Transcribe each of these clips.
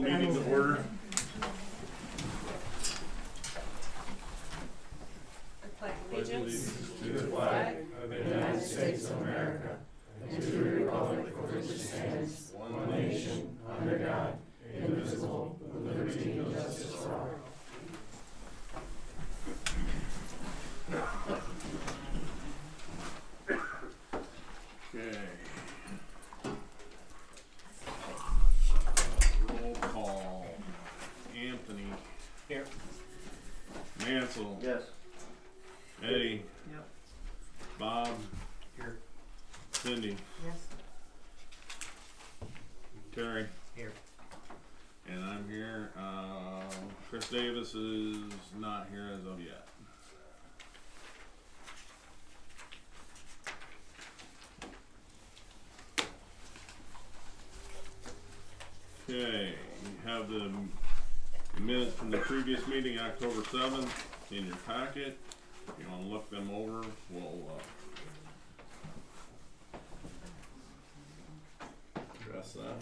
Meeting to order. Pledge allegiance To the flag of the United States of America and to the republic for which it stands, one nation, under God, indivisible, with liberty and justice for all. Okay. Roll call. Anthony. Here. Mansell. Yes. Eddie. Yep. Bob. Here. Cindy. Yes. Terry. Here. And I'm here. Chris Davis is not here as of yet. Okay, you have the minutes from the previous meeting, October 7th, in your packet. If you want to look them over, we'll address that.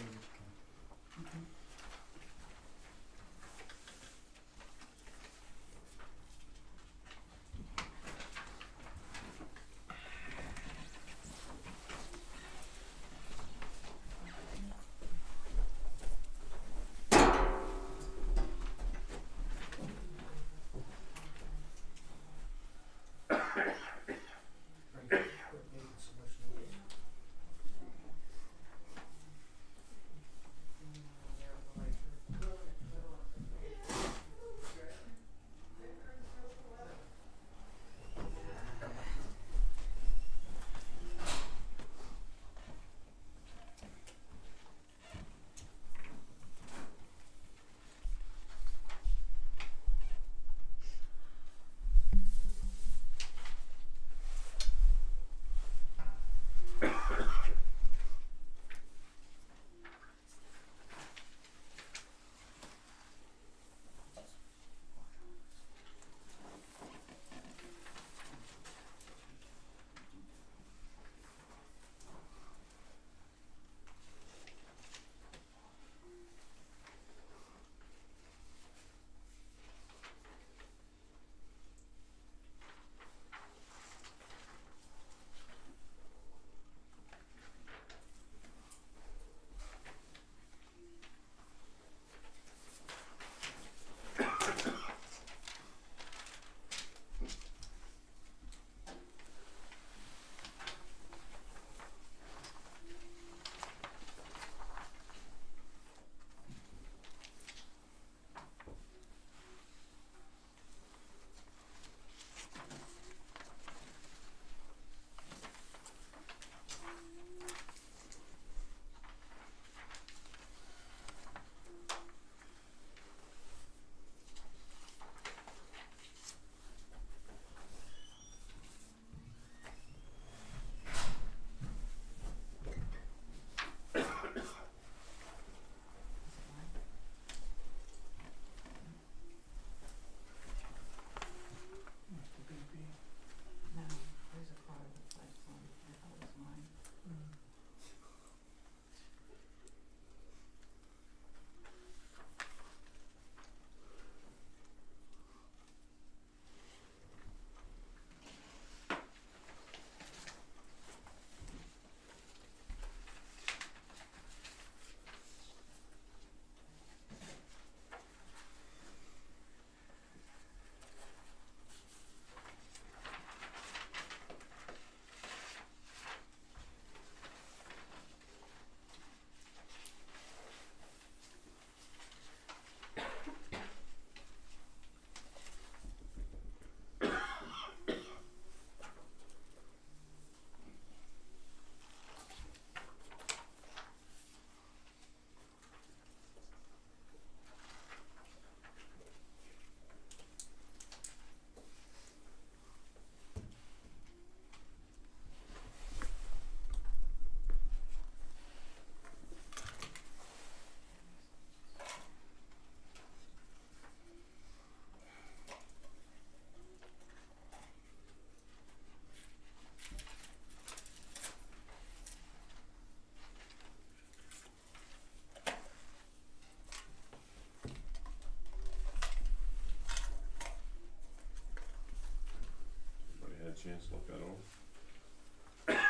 look that over.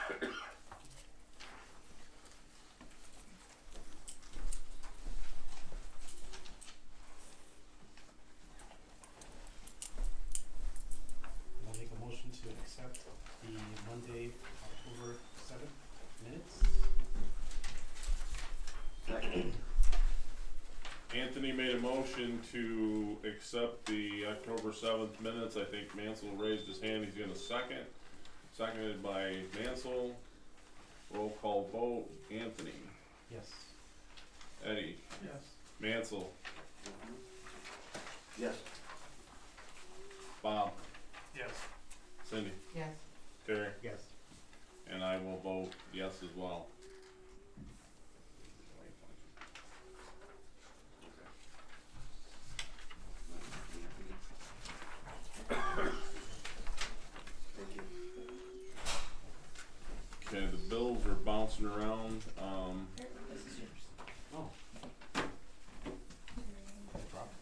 I'll make a motion to accept the Monday, October 7th minutes. Anthony made a motion to accept the October 7th minutes. I think Mansell raised his hand, he's gonna second. Seconded by Mansell. Roll call vote, Anthony, Yes. Eddie, Yes. Mansell, Yes. Bob, Yes. Cindy, Yes. Terry, Yes. and I will vote yes as well. Thank you. Okay, the bills are bouncing around, Here, this is yours. Oh, no problem.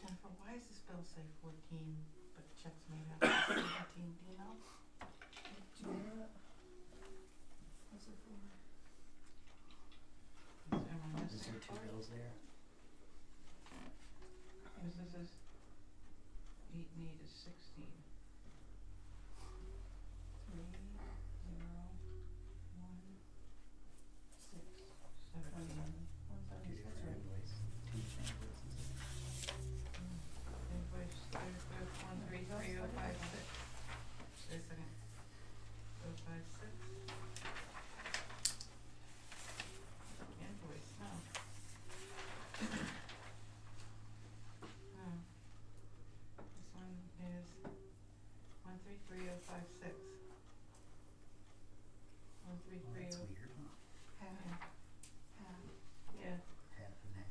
Jennifer, why does this bill say 14, but checks made out to 17, do you know? What's it for? Is there one Is missing there two part? bills there? Cause this is 8 and 8 is 16. 3, 0, 1, 6, 17. Two different invoices. Two different invoices. Invoice 1333056. Wait a second. 056. Invoice, no. No. This one is 133056. Oh, that's 1330. weird, huh? Half. Half. Yeah, Half and half.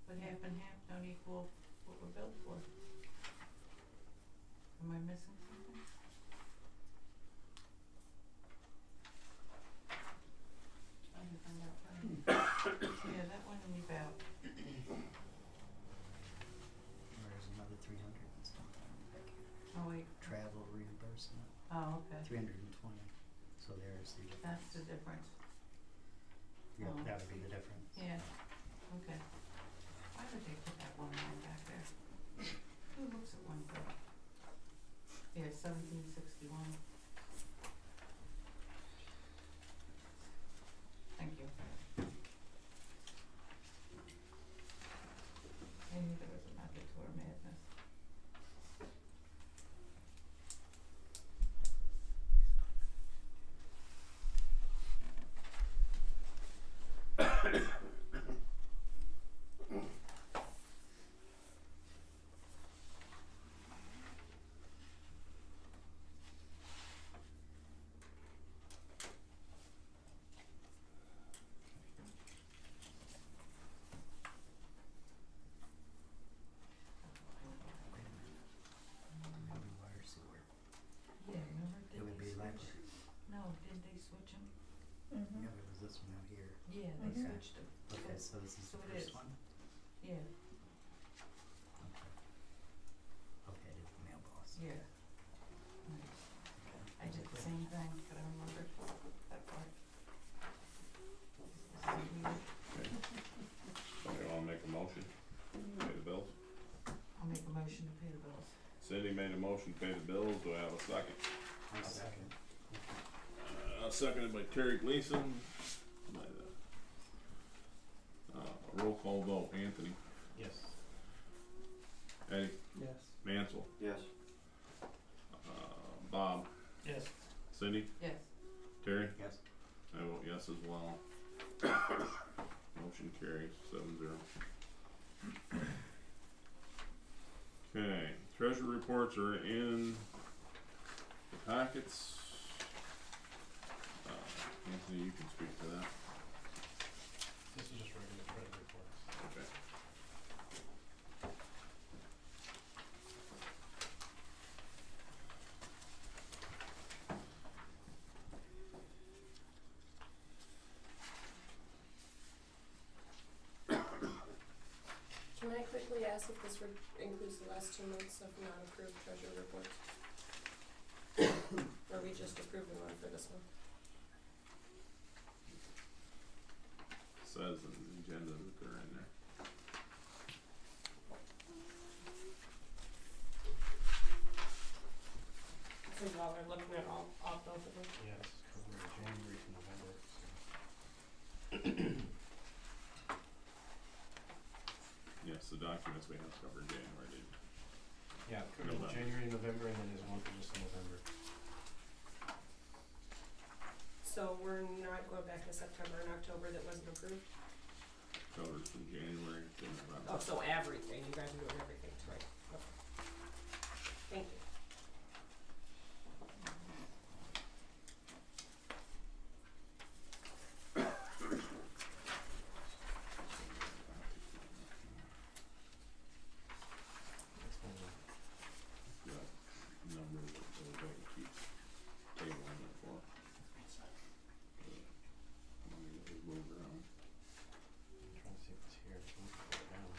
but half and half don't equal what we're billed for. Am I missing something? I can find out for you. Yeah, that one will leave out. There's another 300 and something back here. Oh wait, Travel reimbursement, oh, okay, 320. So there's the difference. that's the difference. Yep, Oh. that would be the difference. Yeah, okay. Why would they put that one line back there? Who looks at one bill? Yeah, 1761. Thank you. I knew there was a method to our madness. Wait a minute. Maybe water sewer. Yeah, remember, It did would they be switch? library. No, didn't they switch them? Mm-hmm. Yeah, but it was this one out here. Yeah, they Okay. switched them. Okay, so this is So the it first is. one? Yeah, Okay. Okay, it's the mailbox. yeah. Right. I did the same thing, but I remembered that part. This is weird. somebody wanna make a motion, pay the bills? I'll make a motion to pay the bills. Cindy made a motion to pay the bills, do I have a second? I'll second. Seconded by Terry Gleason. Roll call vote, Anthony, Yes. Eddie, Yes. Mansell, Yes. Bob, Yes. Cindy, Yes. Terry? Yes. I vote yes as well. Motion carries 7-0. Okay, treasury reports are in the packets. Anthony, you can speak to that. This is just regular credit reports. Okay. Can I quickly ask if this includes the last 2 months of non-approved treasury reports? Or we just approving one for this one? Says in the agenda that they're in there. So y'all are looking at all both of them? Yeah, this is covering January to November, so. Yes, the documents we have covered January. Yeah, it covers November. January, November, and then there's one for just November. So we're not going back to September and October that wasn't approved? Covers from January to November. Oh, so everything, you guys are doing everything, right? Okay. Thank you. That's one of the That number that the bank keeps tabling it for. The money that was moved around. I'm trying to see if it's here. It's not put it down.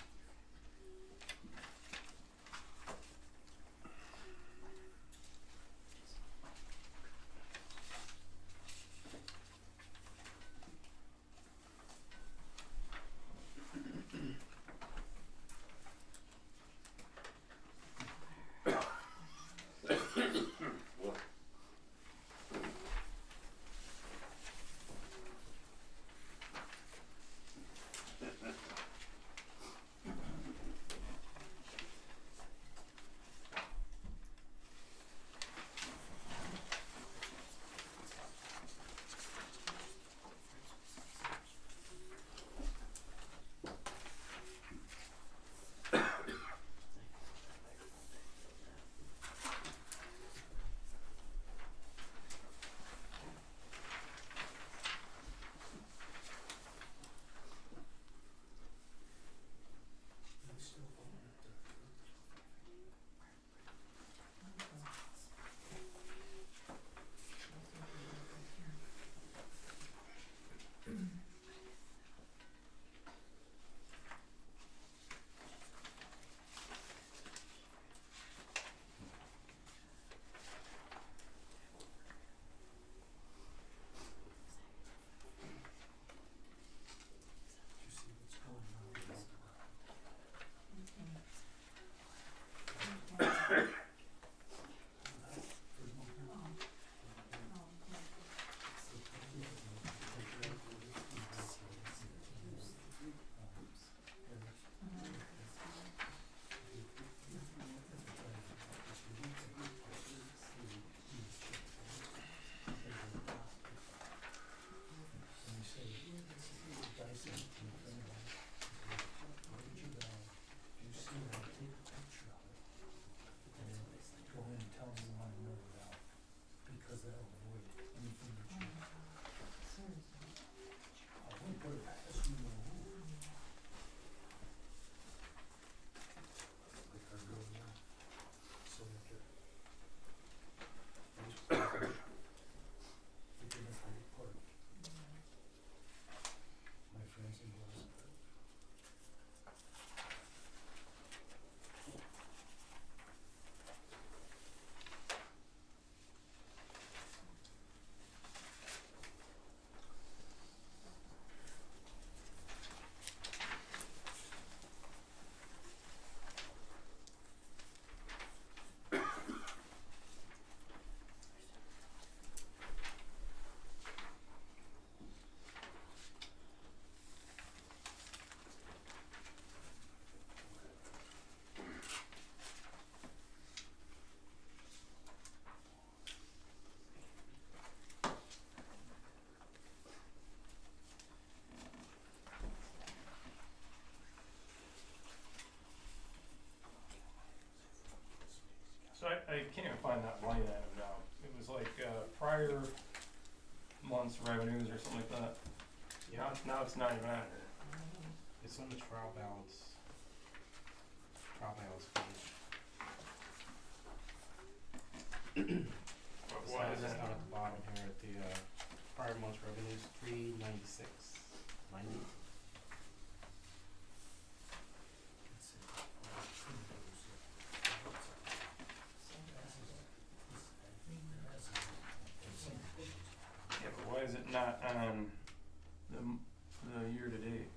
find that line item now. It was like, prior month's revenues or something like that. Yeah, Now it's not even on here. it's on the trial balance page. But why is It's that? down at the bottom here at the, prior month's revenues, 396.90. Yeah, but why is it not on the year to date?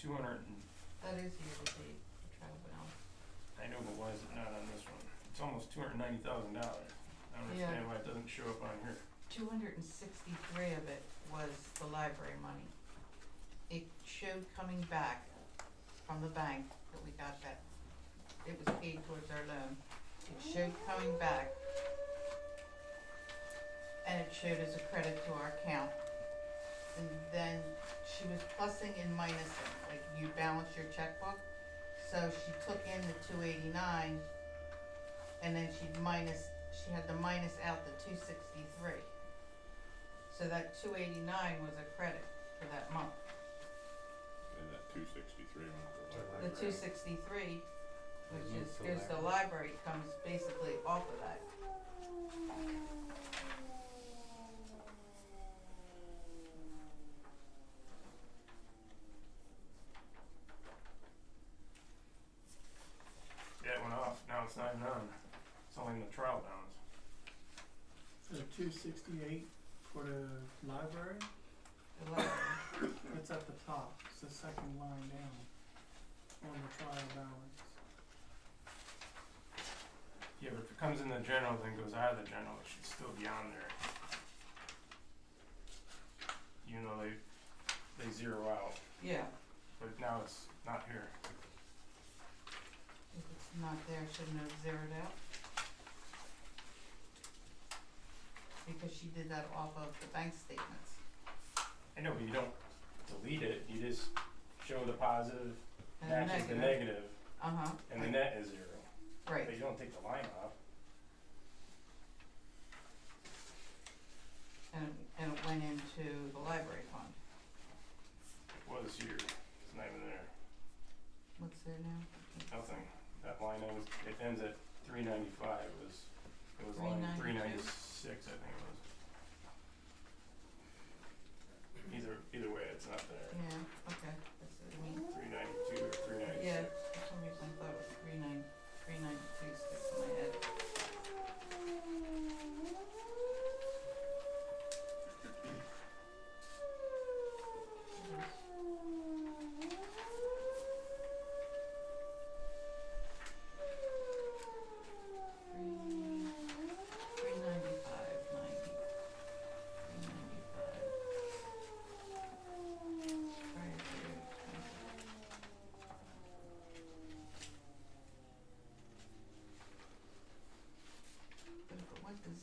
200 and, That is year to date, the trial balance. I know, but why is it not on this one? It's almost $290,000. I don't Yeah. understand why it doesn't show up on here. 263 of it was the library money. It showed coming back from the bank that we got that, it was paid towards our loan. It showed coming back, and it showed as a credit to our account. And then she was plussing and minusing, like you balance your checkbook. So she took in the 289, and then she had to minus out the 263. So that 289 was a credit for that month. And that 263 went for The library. The 263, which Moved is, to goes to library, comes basically off of that. Yeah, it went off. Now it's not even on. It's only in the trial balance. So 268 for the library, The library. it's at the top, it's the second line down on the trial balance. Yeah, but if it comes in the general then goes out of the general, it should still be on there. You know, they zero out, Yeah, but now it's not here. if it's not there, shouldn't have zeroed out. Because she did that off of the bank statements. I know, but you don't delete it, you just show the positive And matches the negative, Uh-huh, and the net is zero. right. But you don't take the line off. And it went into the library fund. It was here, it's not even there. What's there now? Nothing. That line ends, it ends at 395. It was line 392? 396, I think it was. Either way, it's not there. Yeah, okay, that's what I mean. 392 or 396. Yeah, for some reason I thought it was 392 sticks in my head.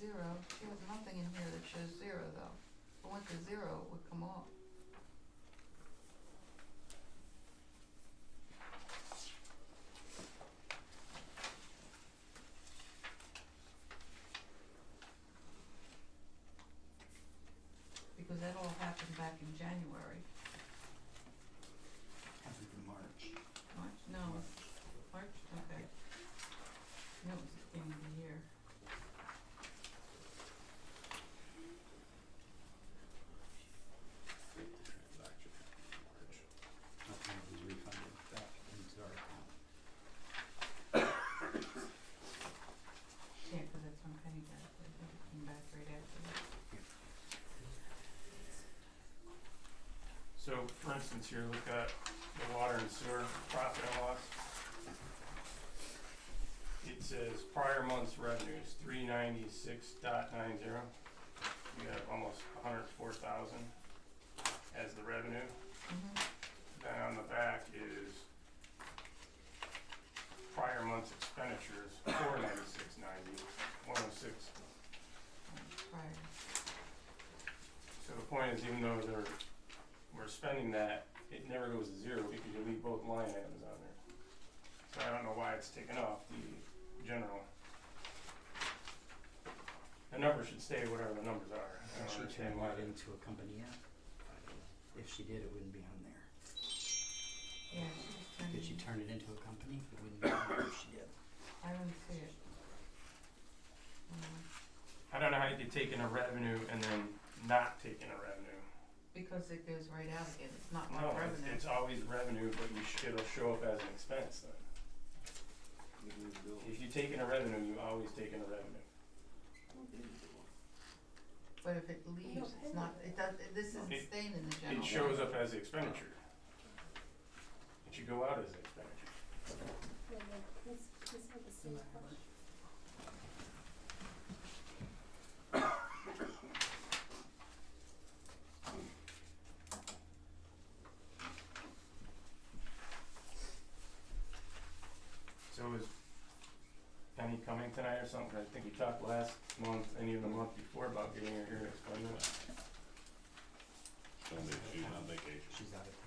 Zero, she has nothing in here that shows zero though. If it went to zero, it would come off. Because that all happened back in January. Happened in March. March? No. March? Okay. No, it was the beginning of the year. Transaction March. Nothing was refunded back into our account. Yeah, cause that's when Penny got it, I think it came back right after that. So, for instance, here, look at the water and sewer profit and loss. It says prior month's revenues, 396.90. You have almost 104,000 as the revenue. Mm-hmm. Then on the back is prior month's expenditures, 496.90, 106. Prior. So the point is, even though we're spending that, it never goes to zero because you leave both line items on there. So I don't know why it's taken off the general. The numbers should stay whatever the numbers are. I Has don't she understand turned why that they. into a company yet? If she did, it wouldn't be on there. Yeah, she just turned Did it she in. turn it into a company? It wouldn't be on there if she did. I didn't see it. I don't know how you could take in a revenue and then not take in a revenue. Because it goes right out again, it's not No, like revenue. it's always revenue, but it'll show up as an expense then. If you take in a revenue, you always take in a revenue. But if it leaves, it's not, it does, this isn't It- staying in the general. It shows up as expenditure. It should go out as expenditure. Yeah, no, he's had the same question. So is Penny coming tonight or something? I think we talked last month and even the month before about getting her here to explain it. Sunday, she's on vacation. She's out of town.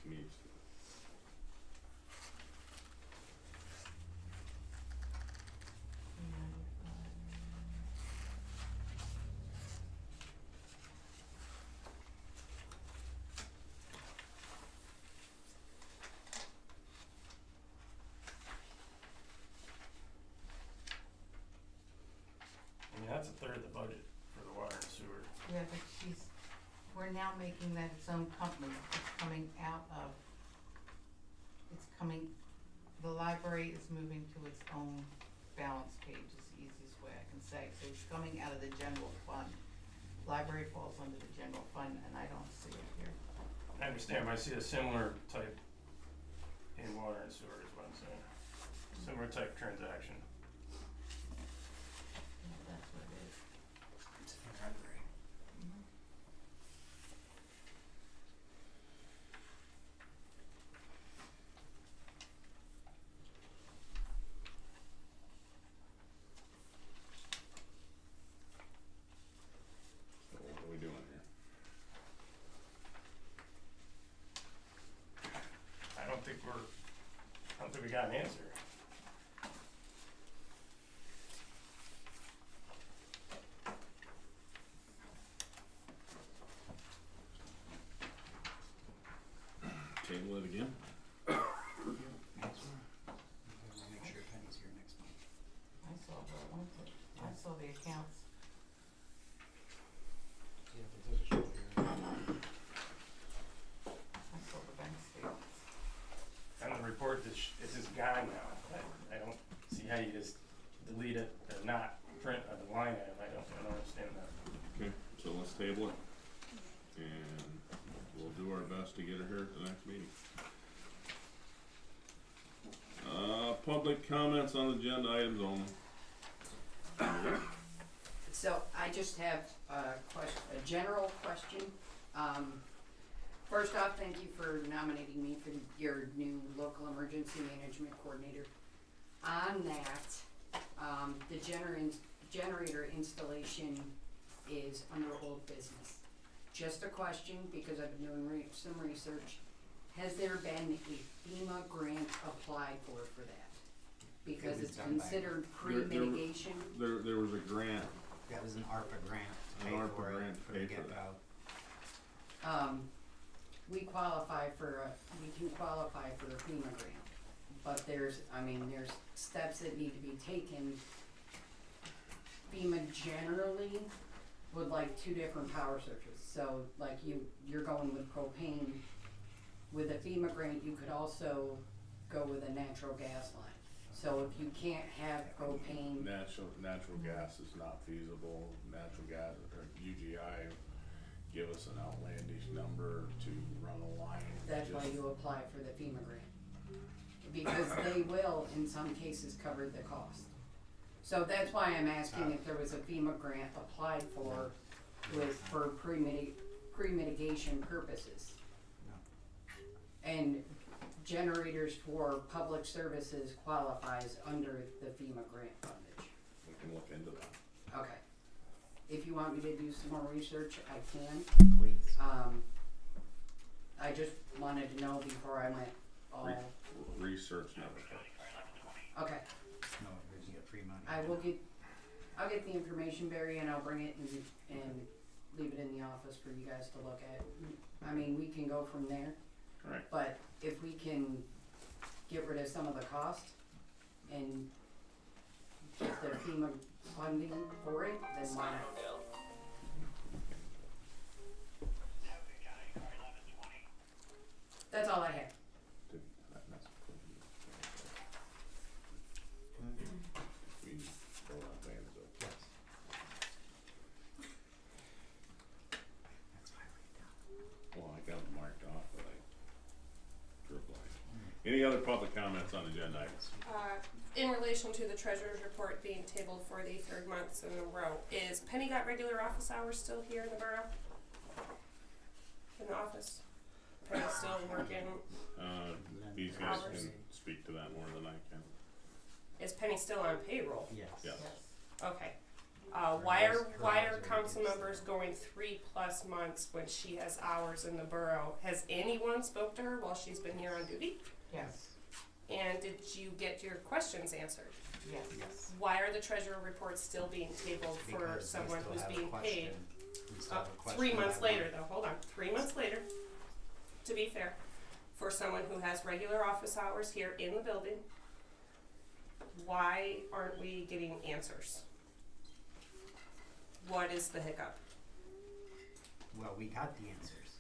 Needs to. I mean, that's a third of the budget for the water and sewer. Yeah, but we're now making that its own company, it's coming out of, the library is moving to its own balance page, is the easiest way I can say, so it's coming out of the general fund. Library falls under the general fund, and I don't see it here. I understand, but I see a similar type in water and sewer is what I'm saying. Similar type transaction. Yeah, that's what it is. It's in the library. So what are we doing here? I don't think we got an answer. Table it again? Next one. Okay, we'll make sure Penny's here next month. I saw the accounts. Yeah, but it doesn't show here. I saw the bank statements. And the report is just gone now. I don't see how you just delete it or not print a line item. I don't understand that. Okay, so let's table it. And we'll do our best to get her here at the next meeting. Public comments on agenda items only. So I just have a general question. First off, thank you for nominating me for your new local emergency management coordinator. On that, the generator installation is under old business. Just a question, because I've been doing some research. Has there been a FEMA grant applied for that? Because was it's done by- considered pre-mitigation. There was a grant, That was an ARPA grant to An pay ARPA for it, grant to for pay the for get-go. We can qualify for a FEMA grant, but there's steps that need to be taken. FEMA generally would like 2 different power sources, so like you're going with propane. With a FEMA grant, you could also go with a natural gas line. So if you can't have propane, natural gas is not feasible. Natural gas, or UGI give us an outlandish number to run a line. that's why you apply for the FEMA grant. Because they will, in some cases, cover the cost. So that's why I'm asking if there was a FEMA grant applied for for pre-mitigation purposes. No. And generators for public services qualifies under the FEMA grant fundage. We can look into that. Okay. If you want me to do some more research, I can. Please. I just wanted to know before I went all, Research never hurts. okay. No, you get free money. I'll get the information, Barry, and I'll bring it and leave it in the office for you guys to look at. I mean, we can go from there. Right. But if we can get rid of some of the cost and get the FEMA funding for it, then why not? That's all I have. We throw our hands up. Yes. That's why we Well, I got them marked off, but I drew a blank. Any other public comments on agenda items? In relation to the treasurer's report being tabled for the third month in a row, is Penny got regular office hours still here in the borough? In the office? Penny still working? These guys Hours. can speak to that more than I can. Is Penny still on payroll? Yes. Yes. Okay. Why are Her council hours are members going 3+ months when she has hours in the borough? Has anyone spoke to her while she's been here on duty? Yes, And did you get your questions answered? yes. Yes. Why are the treasurer reports still being tabled for Because we someone still who's have a being question. paid? We still have a question 3 months about later though, hold on, 3 months later, to be fair, for someone who has regular office hours here in the building, why aren't we getting answers? What is the hiccup? Well, we got the answers.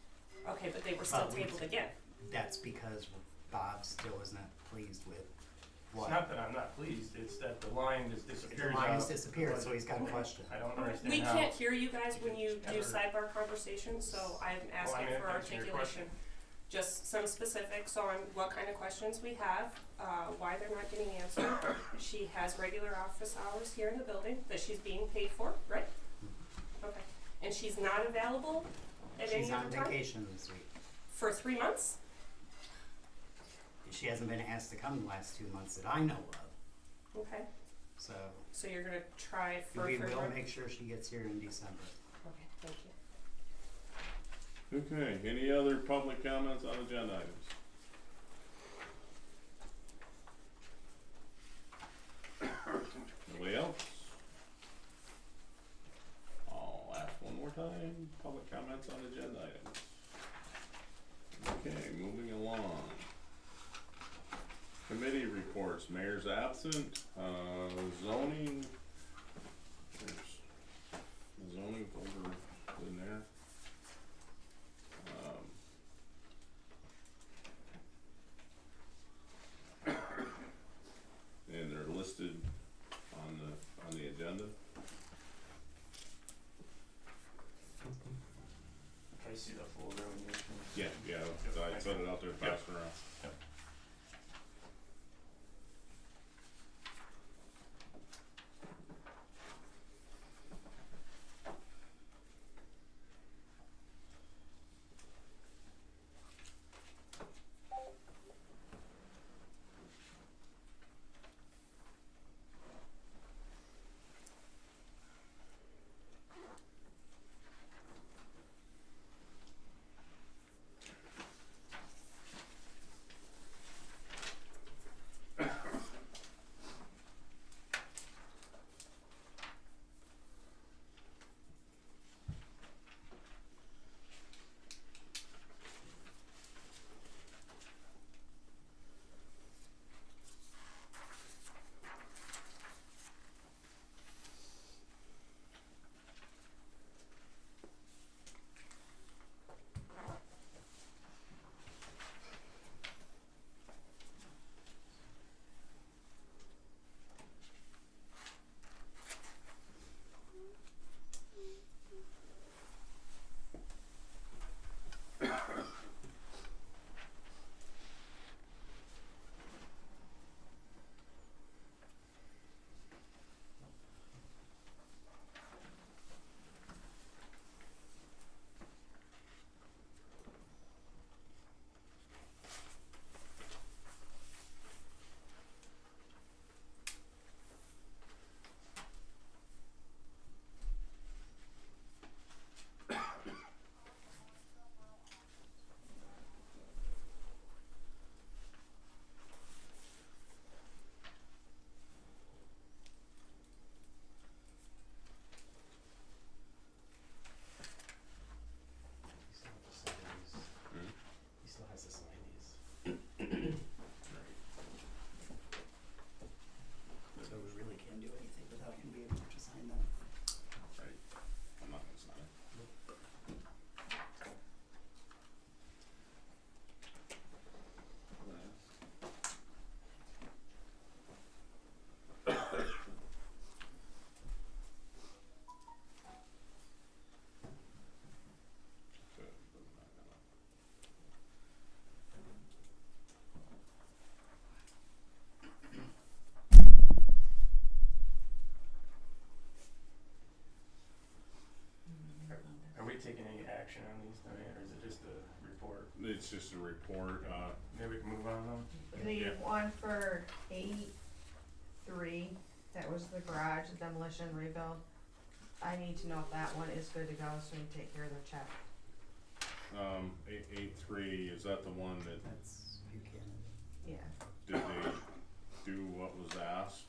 Okay, but they were still But we- tabled again. That's because Bob still is not pleased with what. It's not that I'm not pleased, it's that the line just The disappears line out. has disappeared, so he's got a question. I don't understand We how. can't hear you guys when you do Ever- sidebar conversations, so I'm asking mean, for answer your articulation. Just some specifics on what kind of questions we have, why they're not getting answered. She has regular office hours here in the building that she's being paid for, right? Okay, and she's not available at any She's other on time? vacation this week. For 3 months? She hasn't been asked to come the last 2 months that I know of, Okay, so so you're gonna try for we third will month? make sure she gets here in December. Okay, thank you. Okay, any other public comments on agenda items? Nobody else? I'll ask one more time, public comments on agenda items. Okay, moving along. Committee reports, mayor's absent, zoning, there's the zoning folder in there. And they're listed on the agenda. I see the folder when you. Yeah, I set it out there fast around. Yep. taking any action on these tonight, or is it just a report? It's just a report, Maybe we can move on then? The one for 8-3, that was the garage demolition rebuild. I need to know if that one is good to go so we can take care of the check. 883, is that the one that, That's Buchanan. Yeah. did they do what was asked?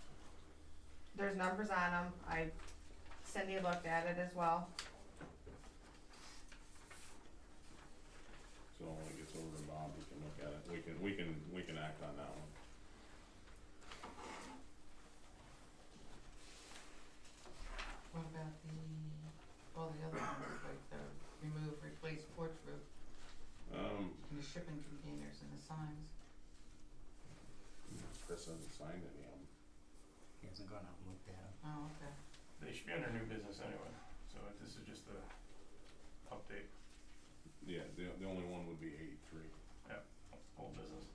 There's numbers on them. Cindy looked at it as well. So when it gets over to Bob, we can look at it, we can act on that one. What about all the other ones, like the remove, replace porch roof, and the shipping containers and the signs? Chris hasn't signed any of them. He hasn't gone out and looked at it. Oh, okay. They should be under new business anyway, so this is just a update, Yeah, the only one would be 83. old business.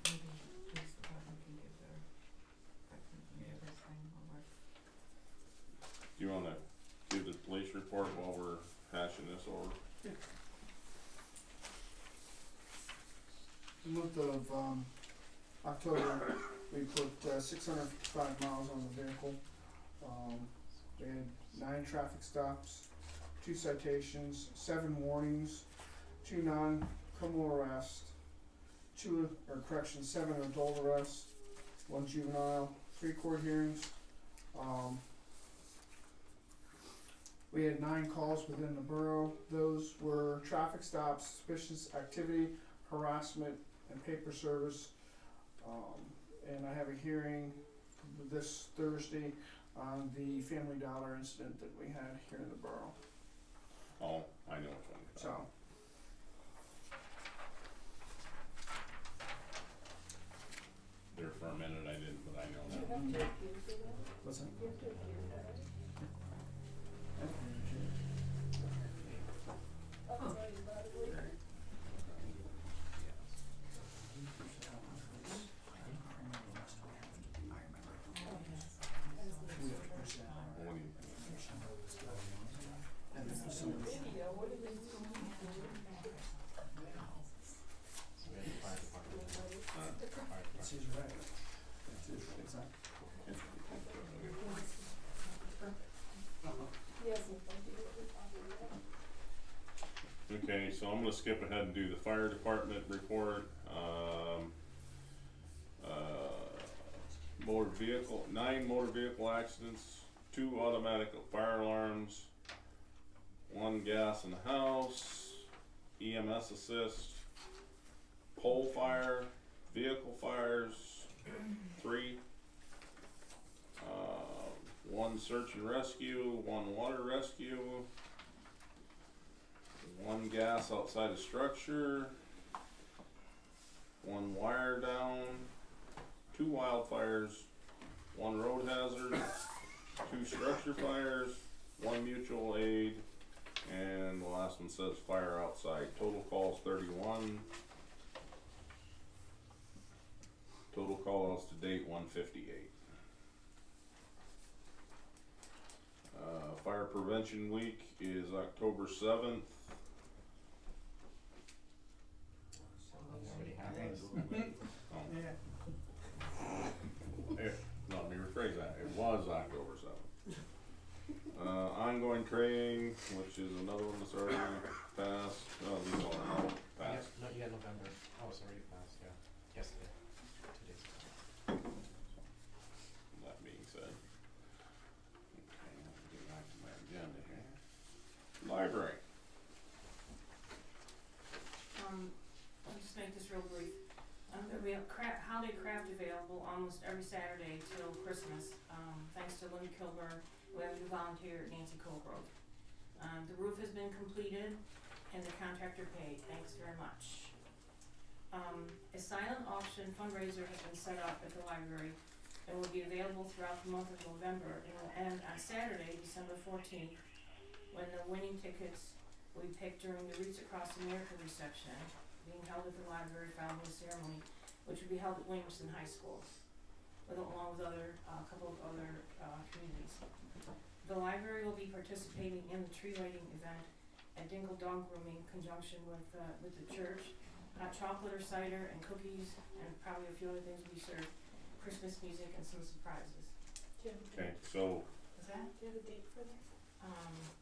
Maybe police department can give their, give this thing over. Do you wanna give the police report while we're hashing this over? The month of, October, we put, 655 miles on the vehicle. We had 9 traffic stops, 2 citations, 7 warnings, 2 non-criminal arrests, 7 adult arrests, 1 juvenile, 3 court hearings. We had 9 calls within the borough. Those were traffic stops, suspicious activity, harassment, and paper service. And I have a hearing this Thursday on the Family Dollar incident that we had here in the borough. Oh, I know which one you're So, talking. There for a minute I didn't, but I know that. what's that? When you- It's his right. It's his, exactly. Okay, so I'm gonna skip ahead and do the fire department report. Motor vehicle, 9 motor vehicle accidents, 2 automatic fire alarms, 1 gas in the house, EMS assist, pole fire, vehicle fires, 3, 1 search and rescue, 1 water rescue, 1 gas outside of structure, 1 wire down, 2 wildfires, 1 road hazard, 2 structure fires, 1 mutual aid, and the last one says fire outside. Total calls 31. Total call outs to date 158. Fire prevention week is October 7th. Already happened. Oh, Yeah. let me rephrase that. It was October 7th. Ongoing training, which is another one that's already passed. Oh, these all are passed. No, you got November. Oh, it's already passed, yeah. Yesterday. 2 days ago. That being said. Okay, library. I'll just make this real brief. There'll be a holiday craft available almost every Saturday till Christmas, thanks to Linda Kilburn, we have a new volunteer, Nancy Colgrove. The roof has been completed and the contractor paid, thanks very much. A silent auction fundraiser has been set up at the library and will be available throughout the month of November and will end on Saturday, December 14th, when the winning tickets will be picked during the Reach Across America reception being held at the library following the ceremony, which will be held at Williamson High School, along with a couple of other communities. The library will be participating in the tree lighting event at Dingle Dog Grooming in conjunction with the church. Hot chocolate or cider and cookies, and probably a few other things will be served. Christmas music and some surprises. Okay, so Is that? Do you have a date for this?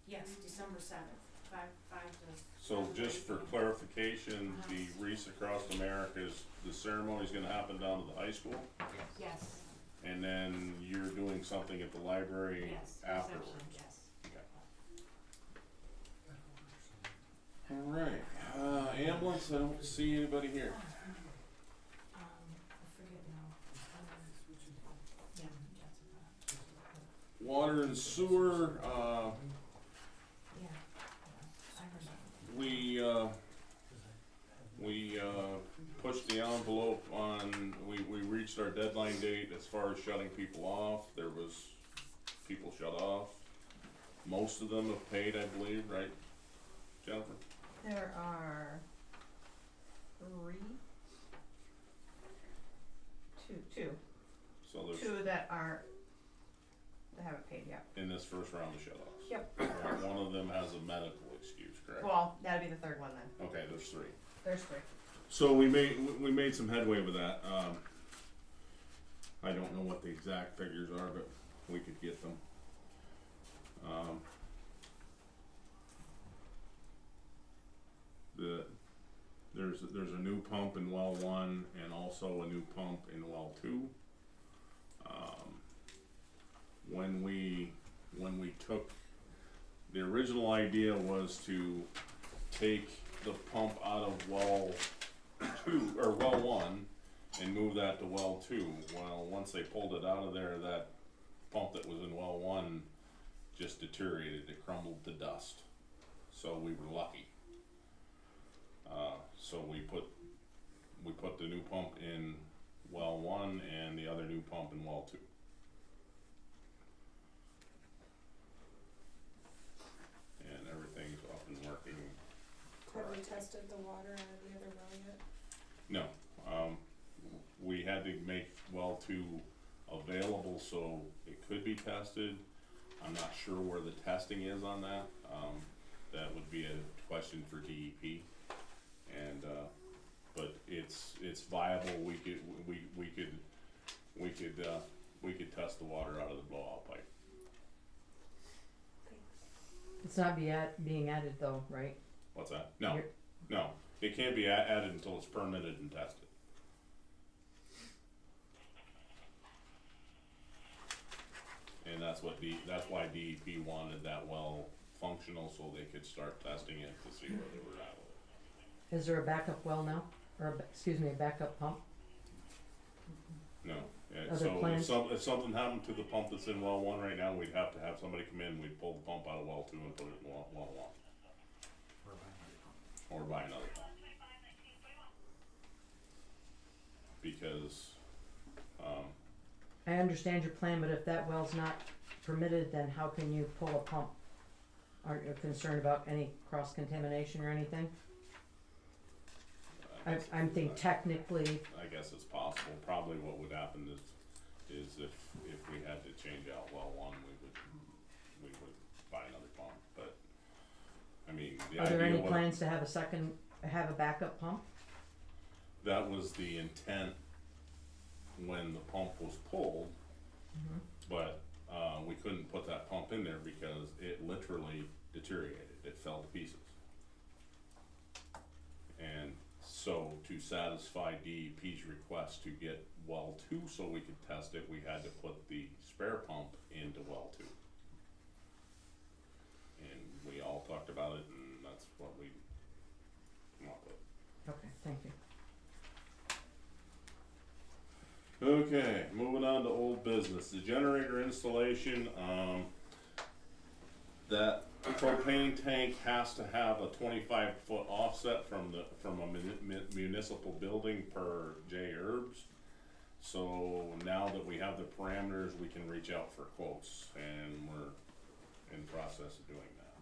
Yes, December 7th, 5 to. So just for clarification, the Wreaths Across America's, the ceremony's gonna happen down to the high school, Yes, and then you're doing something at the library yes, afterwards. reception, yes. Alright, ambulance, I don't see anybody here. I forget now. Yeah, Jessica. Water and sewer, Yeah, I heard that. we pushed the envelope on, we reached our deadline date as far as shutting people off. There was people shut off. Most of them have paid, I believe, right, Jennifer? There are two So there's, that haven't paid yet. in this first round of shut-offs. Yep. One of them has a medical excuse, correct? Well, that'd be the third one then. Okay, there's three. There's three. So we made some headway with that. I don't know what the exact figures are, but we could get them. There's a new pump in well 1 and also a new pump in well 2. When we took, the original idea was to take the pump out of well 2 or well 1 and move that to well 2. Well, once they pulled it out of there, that pump that was in well 1 just deteriorated. It crumbled to dust. So we were lucky. So we put the new pump in well 1 and the other new pump in well 2. And everything's up and working. Have we tested the water out of the other well yet? No, we had to make well 2 available so it could be tested. I'm not sure where the testing is on that. That would be a question for DEP. And but it's viable. We could test the water out of the blowout pipe. It's not being added though, right? What's that? No, You're- no, it can't be added until it's permitted and tested. And that's why DEP wanted that well functional so they could start testing it to see where they were at with it. Is there a backup well now? Or, a backup pump? No, yeah, Other so plans? if something happened to the pump that's in well 1 right now, we'd have to have somebody come in, we'd pull the pump out of well 2 and put it in well 1. Or buy another pump. Because, I understand your plan, but if that well's not permitted, then how can you pull a pump? Aren't you concerned about any cross-contamination or anything? I'm thinking technically, I guess it's possible. Probably what would happen is if we had to change out well 1, we would buy another pump. But I mean, the are there idea any was, plans to have a backup pump? that was the intent when the pump was pulled, but we couldn't put that pump in there because it literally deteriorated. It fell to pieces. And so to satisfy DEP's request to get well 2 so we could test it, we had to put the spare pump into well 2. And we all talked about it Thank you. Okay, moving on to old business, the generator installation, that propane tank has to have a 25-foot offset from a municipal building per J. Herbs. So now that we have the parameters, we can reach out for quotes, and we're in process of doing that.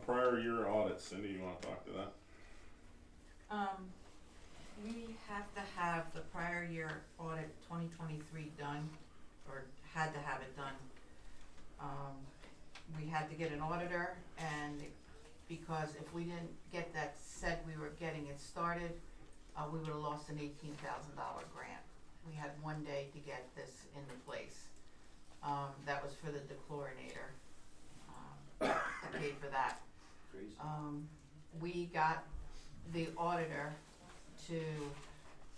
Prior year audit, Cindy, you wanna talk to that? We have to have the prior year audit 2023 done, or had to have it done. We had to get an auditor, and because if we didn't get that said we were getting it started, we would have lost an $18,000 grant. We had one day to get this into place. That was for the dechlorinator. I paid for that. Crazy. We got the auditor to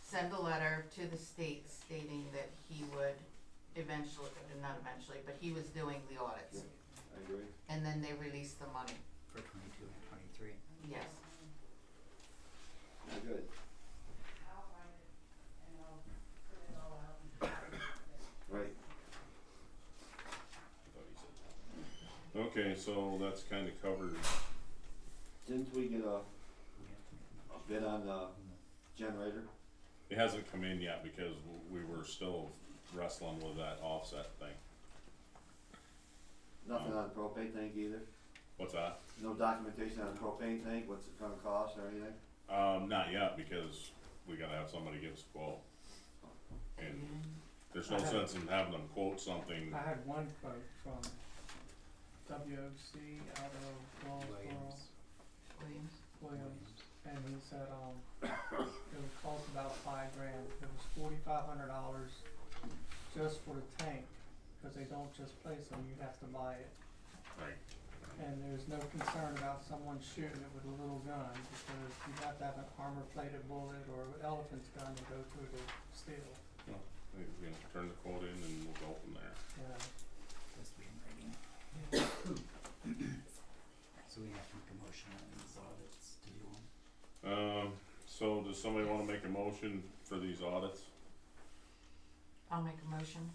send a letter to the state stating that he would eventually, not eventually, but he was doing the audits. I agree. And then they released the money, For 22 and 23. yes. Good. Right. Okay, so that's kinda covered. Didn't we get a bid on the generator? It hasn't come in yet because we were still wrestling with that offset thing. Nothing on the propane tank either? What's that? No documentation on the propane tank, what's it gonna cost or anything? Not yet, because we gotta have somebody give us a quote. And there's no sense in having them quote something. I had one quote from WOC out of Lawrenceville, Williams, and he said, it would cost about $5,000. It was $4,500 just for the tank, cause they don't just place them, you have to buy it. Right. And there's no concern about someone shooting it with a little gun, because you have to have an armor-plated bullet or an elephant's gun to go through the steel. Well, we can turn the quote in and we'll go from there. Yeah. Supposed to be in writing. So we have to make a motion on these audits to do them. So does somebody wanna make a motion for these audits? I'll make a motion.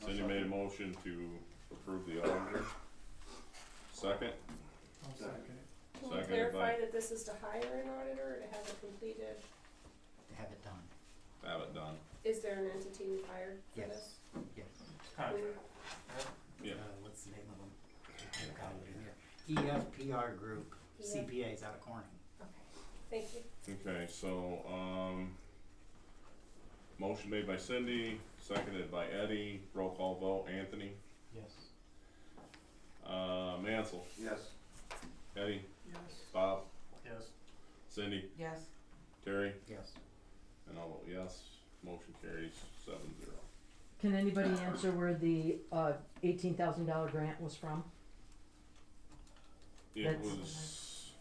Cindy made a motion to approve the auditor. Second? I'll second it. Can we Seconded by- clarify that this is to hire an auditor or to have it completed? To have it done. Have it done. Is there an entity we hired for Yes. this? Yes. Contract. Yeah. What's the name of them? I've got it in here. EFPR Group, CPA's out of Corning. Okay, thank you. Okay, so, motion made by Cindy, seconded by Eddie, roll call vote, Anthony, Yes. Mansell, Yes. Eddie, Yes. Bob, Yes. Cindy, Yes. Terry, Yes. and I'll vote yes, motion carries 7-0. Can anybody answer where the $18,000 grant was from? It That's- was,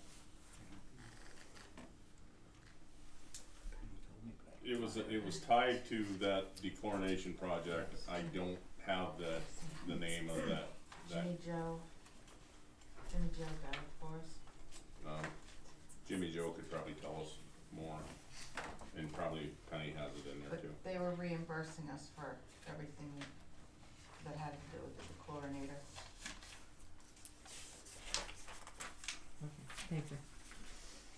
Penny told me, but it was tied to that dechlorination project. I don't have the name of that, Jimmy Joe got it for us. Jimmy Joe could probably tell us more, and probably Penny has it in there But too. they were reimbursing us for everything that had to do with the chlorinator. Thank you.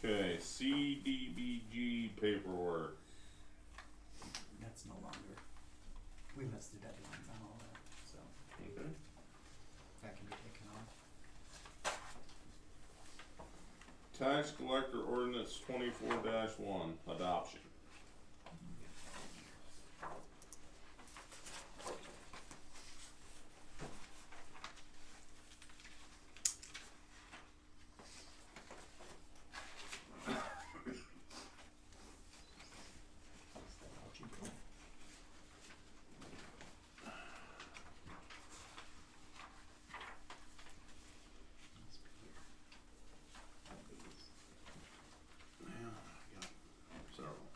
Okay, CDBG paperwork. that's no longer, we missed the deadlines on all that, so Okay. that can be taken off. Tax collector ordinance 24-1, adoption. Is that how you go? Must be here. Of these. Yeah, I got several.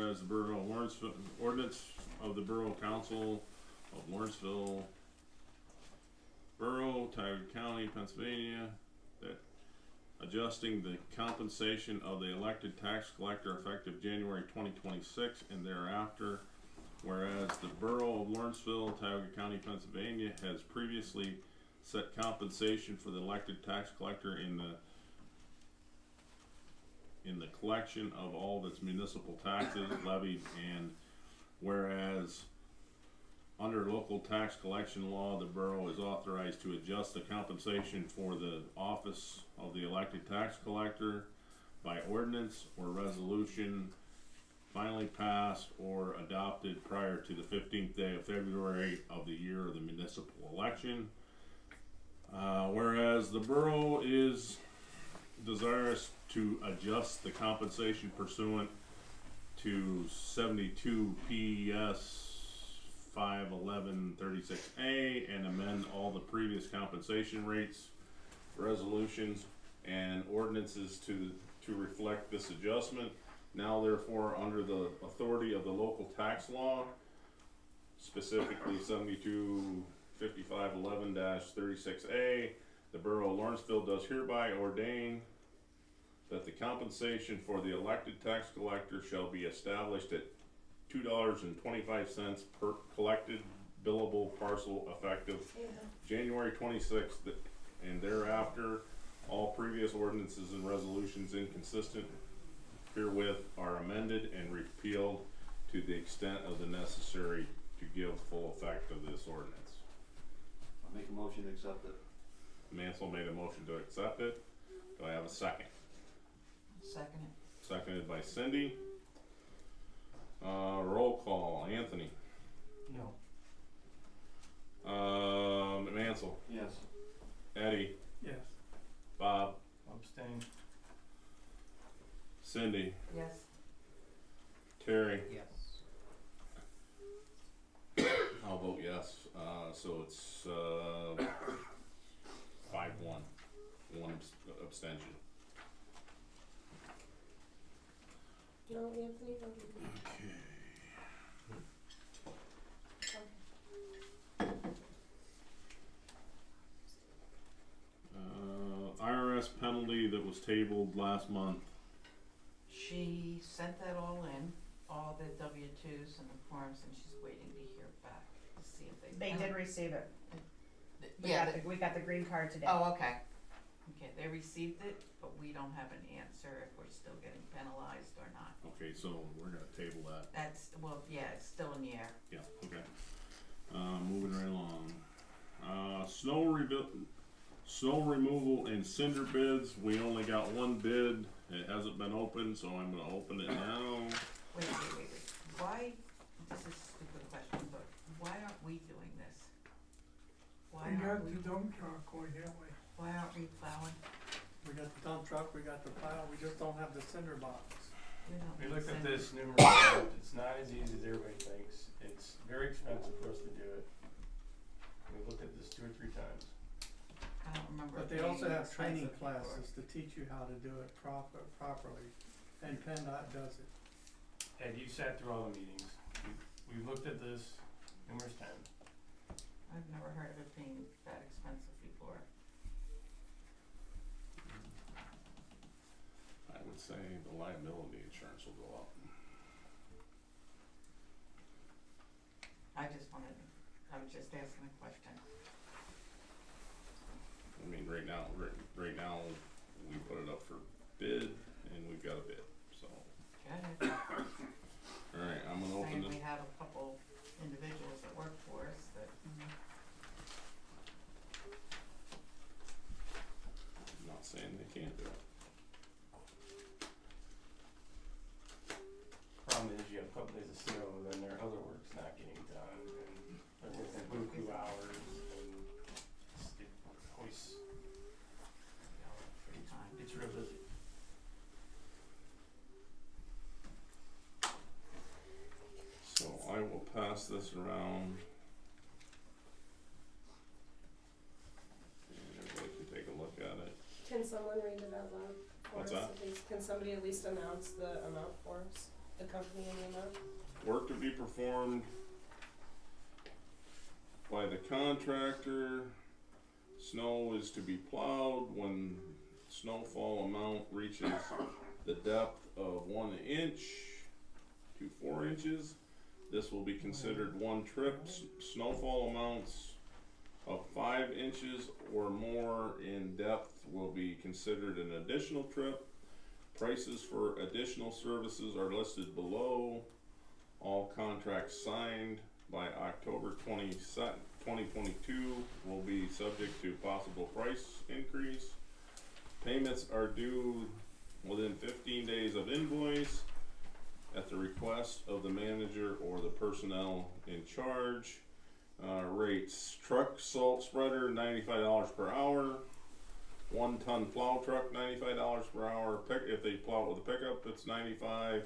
whereas the Borough of Lawrenceville, ordinance of the Borough Council of Lawrenceville Borough, Tioga County, Pennsylvania, that adjusting the compensation of the elected tax collector effective January 2026 and thereafter, whereas the Borough of Lawrenceville, Tioga County, Pennsylvania has previously set compensation for the elected tax collector in the collection of all of its municipal taxes levied, and whereas under local tax collection law, the borough is authorized to adjust the compensation for the office of the elected tax collector by ordinance or resolution finally passed or adopted prior to the 15th day of February of the year of the municipal election. Whereas the borough is desirous to adjust the compensation pursuant to 72 PS 51136A and amend all the previous compensation rates, resolutions, and ordinances to reflect this adjustment. Now therefore, under the authority of the local tax law, specifically 725511-36A, the Borough of Lawrenceville does hereby ordain that the compensation for the elected tax collector shall be established at $2.25 per collected billable parcel effective January 26th, and thereafter all previous ordinances and resolutions inconsistent herewith are amended and repealed to the extent of the necessary to give full effect of this ordinance. I'll make a motion to accept it. Mansell made a motion to accept it. Do I have a second? Second it. Seconded by Cindy. Roll call. Anthony. No. Mansell. Yes. Eddie. Yes. Bob. Abstain. Cindy. Yes. Terry. Yes. I'll vote yes. So it's 5-1. One abstention. No, Anthony, IRS penalty that was tabled last month. She sent that all in, all the W-2s and the forms, and she's waiting to hear back to see if They did receive it. Yeah. We got the green card today. Oh, okay. Okay, they received it, but we don't have an answer if we're still getting penalized or not. Okay, so we're gonna table that. That's, well, yeah, it's still in the air. Yeah, okay. Moving right along. Snow removal and cinder bids. We only got one bid. It hasn't been opened, so I'm gonna open it now. Wait. Why, this is a stupid question, but why aren't we doing this? Why aren't we, dump truck going that way. why aren't we plowing? We got the dump truck, we got the plow, we just don't have the cinder box. We don't We need looked at cinder. this numerous times. It's not as easy as everybody thinks. It's very expensive for us to do it. We looked at this 2 or 3 times. I don't remember. But it they being also have training expensive before. classes to teach you how to do it properly, and PennDOT does it. Ed, you sat through all the meetings. We looked at this numerous times. I've never heard of it being that expensive before. I would say the liability insurance will go up. I was just asking a question. I mean, right now, we put it up for bid, and we've got a bid, so. Go ahead. Alright, I'm gonna open Saying this. we have a couple individuals that work for us that, I'm not saying they can't do it. Problem is, you have a couple days of snow, then their other work's not getting done, and they're working buku hours, and it always, free time. it's real busy. So I will pass this around. And everybody can take a look at it. can someone read it out loud for What's us that? at least? Can somebody at least announce the amount for us? the company and the amount? Work to be performed by the contractor. Snow is to be plowed when snowfall amount reaches the depth of 1 inch to 4 inches. This will be considered one trip. Snowfall amounts of 5 inches or more in depth will be considered an additional trip. Prices for additional services are listed below. All contracts signed by October 22nd, 2022 will be subject to possible price increase. Payments are due within 15 days of invoice at the request of the manager or the personnel in charge. Rates: truck salt spreader $95 per hour, 1 ton plow truck $95 per hour. If they plow it with a pickup, it's $95.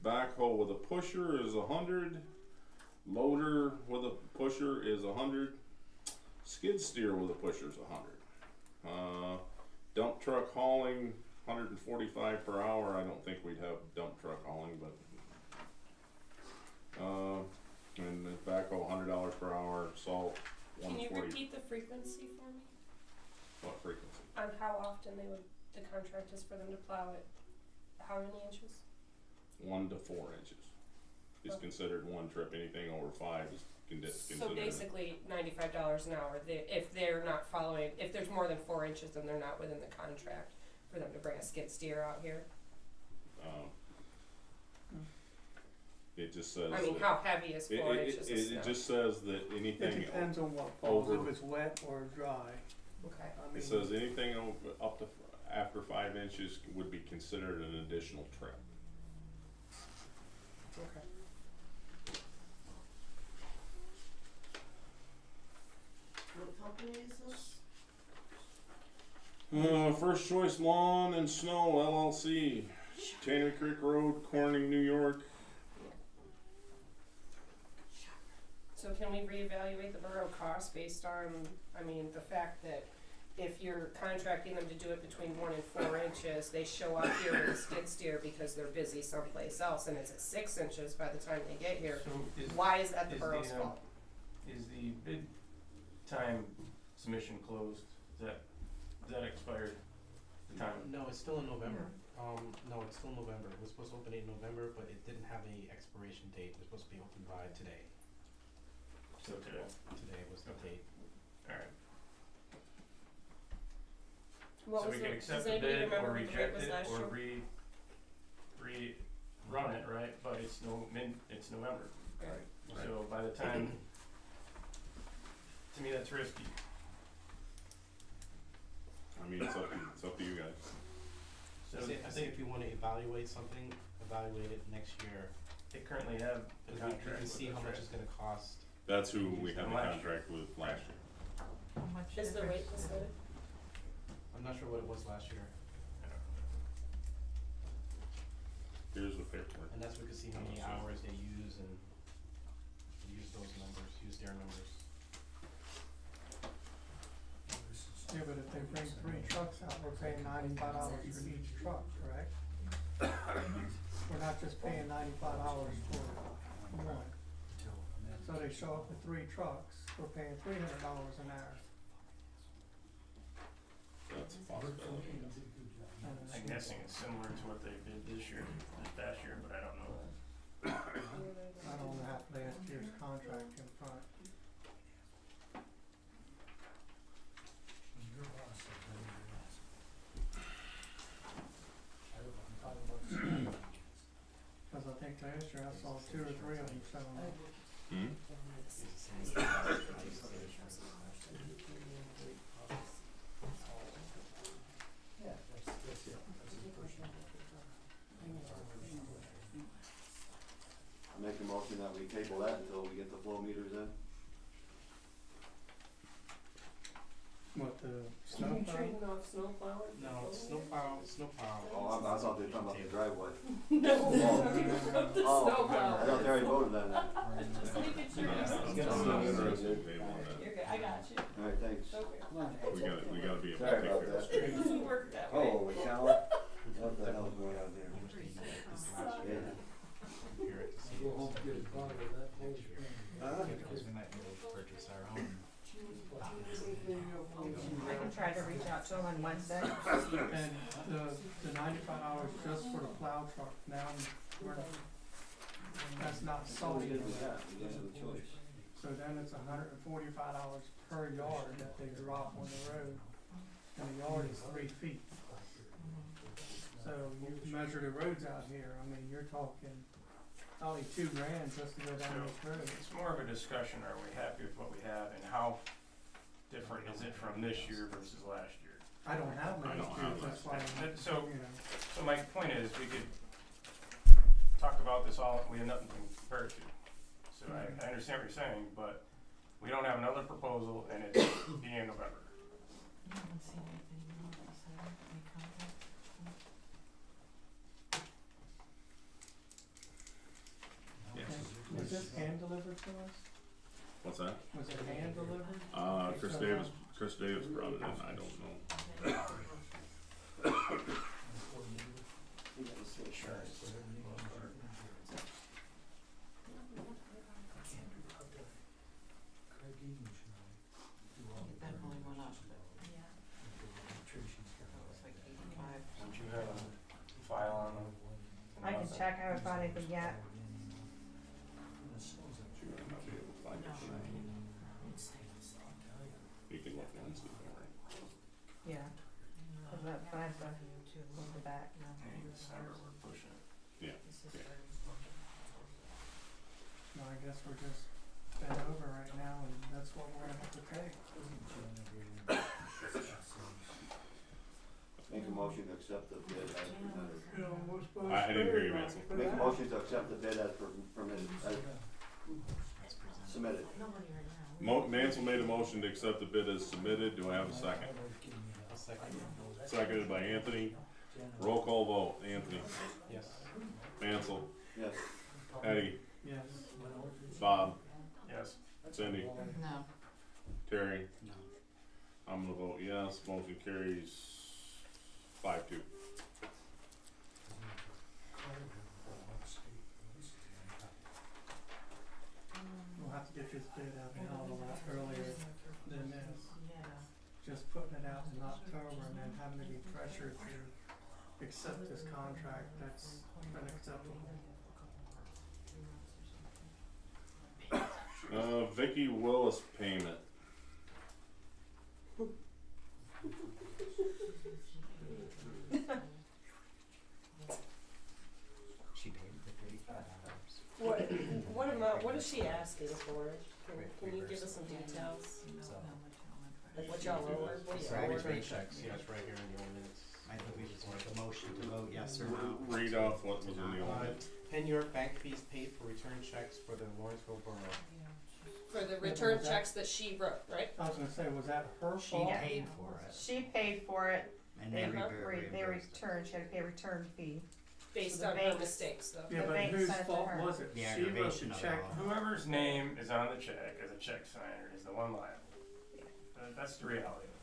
Backhoe with a pusher is $100. Loader with a pusher is $100. Skid steer with a pusher is $100. Dump truck hauling $145 per hour. I don't think we'd have dump truck hauling, but and the backhoe $100 per hour. Salt Can you $140. repeat the frequency for me? What frequency? On how often the contract is for them to plow it? How many inches? 1 to 4 inches is Okay. considered one trip. Anything over 5 is considered. So basically $95 an hour. If they're not following, if there's more than 4 inches, then they're not within the contract for them to bring a skid steer out here. It just says. I mean, that how heavy is 4 inches of snow? it just says that It anything. depends on what falls, over- if it's wet or dry. Okay. I mean, It says anything up to after 5 inches would be considered an additional trip. Okay. What company is this? First Choice Lawn and Snow LLC, Tannery Creek Road, Corning, New York. So can we reevaluate the borough cost based on, I mean, the fact that if you're contracting them to do it between 1 and 4 inches, they show up here with a skid steer because they're busy someplace else and it's at 6 inches by the time they get here. So Why is that the is borough's the, fault? is the bid time submission closed? Is that expired? The time? No, it's still in November. No, it's still November. It was supposed to open in November, but it didn't have any expiration date. It was supposed to be open by today. So today. Today was the date. Alright. What So was we can the, accept does the anybody bid remember or what the rate reject was it last or year? run it, right? But it's it's November. Right. So by the time, to me that's risky. I mean, it's up to you guys. So I think if you wanna evaluate something, evaluate it next year. they currently have the We contract can with see us, how much right? it's gonna cost. That's who we had the Last year. contract with last year. How much Is the rate difference? listed? I'm not sure what it was last year, I don't know. Here's the paperwork. and that's we could see how many hours they use and use those numbers, use their numbers. Yeah, but if they bring 3 trucks out, we're paying $95 for each truck, correct? We're not just paying $95 for one. So they show up with 3 trucks, we're paying $300 an hour. That's a possibility. I'm guessing it's similar to what they did this past year, but I don't know. I don't have last year's contract in front. Cause I think last year I saw 2 or 3 of them selling it. Hmm? I make a motion that we table that until we get the flow meters in. What, the Are snow you plow? trading off snow plowing? No, snowplow. Oh, I thought they were talking about the driveway. No, the Oh, snow plow. I thought they already voted on that. Just making sure. Yeah. You're good, I got you. Alright, thanks. Okay. We gotta be able to Sorry take about care of that. this. You work that way. Holy cow. What the hell's going on there? Yeah. Because we might be able to purchase our own. I can try to reach out to him on Wednesday. And the $95 just for the plow truck, now we're, that's not salted. Yeah, we have no choice. So then it's $145 per yard that they drop on the road, and the yard is 3 feet. So you measure the roads out here, I mean, you're talking probably $2,000 just to go down this road. It's more of a discussion, are we happy with what we have and how different is it from this year versus last year? I don't have many trees, that's why, So, you know. so my point is, we could talk about this all, we have nothing to compare it to. So I understand what you're saying, but we don't have another proposal and it's being November. Yes. Was this hand delivered to us? What's that? Was it hand delivered? Chris Davis brought it in, I don't know. Definitely went up. Don't you have a file on them? I can check, I haven't found anything yet. You might not be able to find it tonight. You can look Wednesday, right? Yeah. But I have to look it back. Maybe December we're pushing it. Yeah. No, I guess we're just bent over right now, and that's what we're gonna have to take. Make a motion to accept the bid as presented. I didn't hear you, Mansell. Make a motion to accept the bid as permitted, as submitted. Mansell made a motion to accept the bid as submitted, do I have a second? Seconded by Anthony, roll call vote, Anthony, Yes. Mansell, Yes. Eddie, Yes. Bob, Yes. Cindy, No. Terry, No. I'm gonna vote yes, motion carries 5-2. We'll have to get this bid out a hell of a lot earlier than this. Just putting it out in October and then having to be pressured to accept this contract, that's unacceptable. Vicky Willis payment. She paid the $35. What amount, what is she asking for? Can you give us some details? So Like what y'all lowered, what It's you right. lowered? Return checks, yeah, it's right here in the ordinance. I think we just make a motion to vote yes or no. Read off what was in the ordinance. Penn York bank fees paid for return checks for the Lawrenceville Borough. For the return checks that she wrote, right? I was gonna say, was that her She fault? paid for it, She paid for it, and they Uh-huh. they reimbursed it. returned, she had to pay a return fee. Based So the on her bank- mistakes though. Yeah, The but bank whose sent it to fault her. was it? The She wrote aggravation the of it check. all. Whoever's name is on the check as a check signer is the one liable. That's the reality of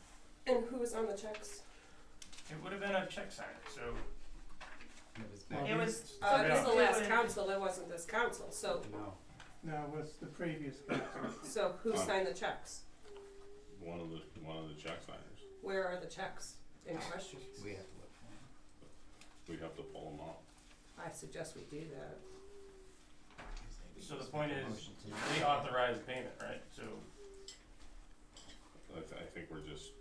it. And who was on the checks? It would have been a check signer, so It was Well, back. It was, It was the it last was- council, it wasn't this council, so, No. No, it was the previous council. so who signed the checks? One of the check signers. Where are the checks in question? We have to look for it. We'd have to pull them up. I suggest we do that. So the point is, Motion to- they authorize payment, right? So I think we're just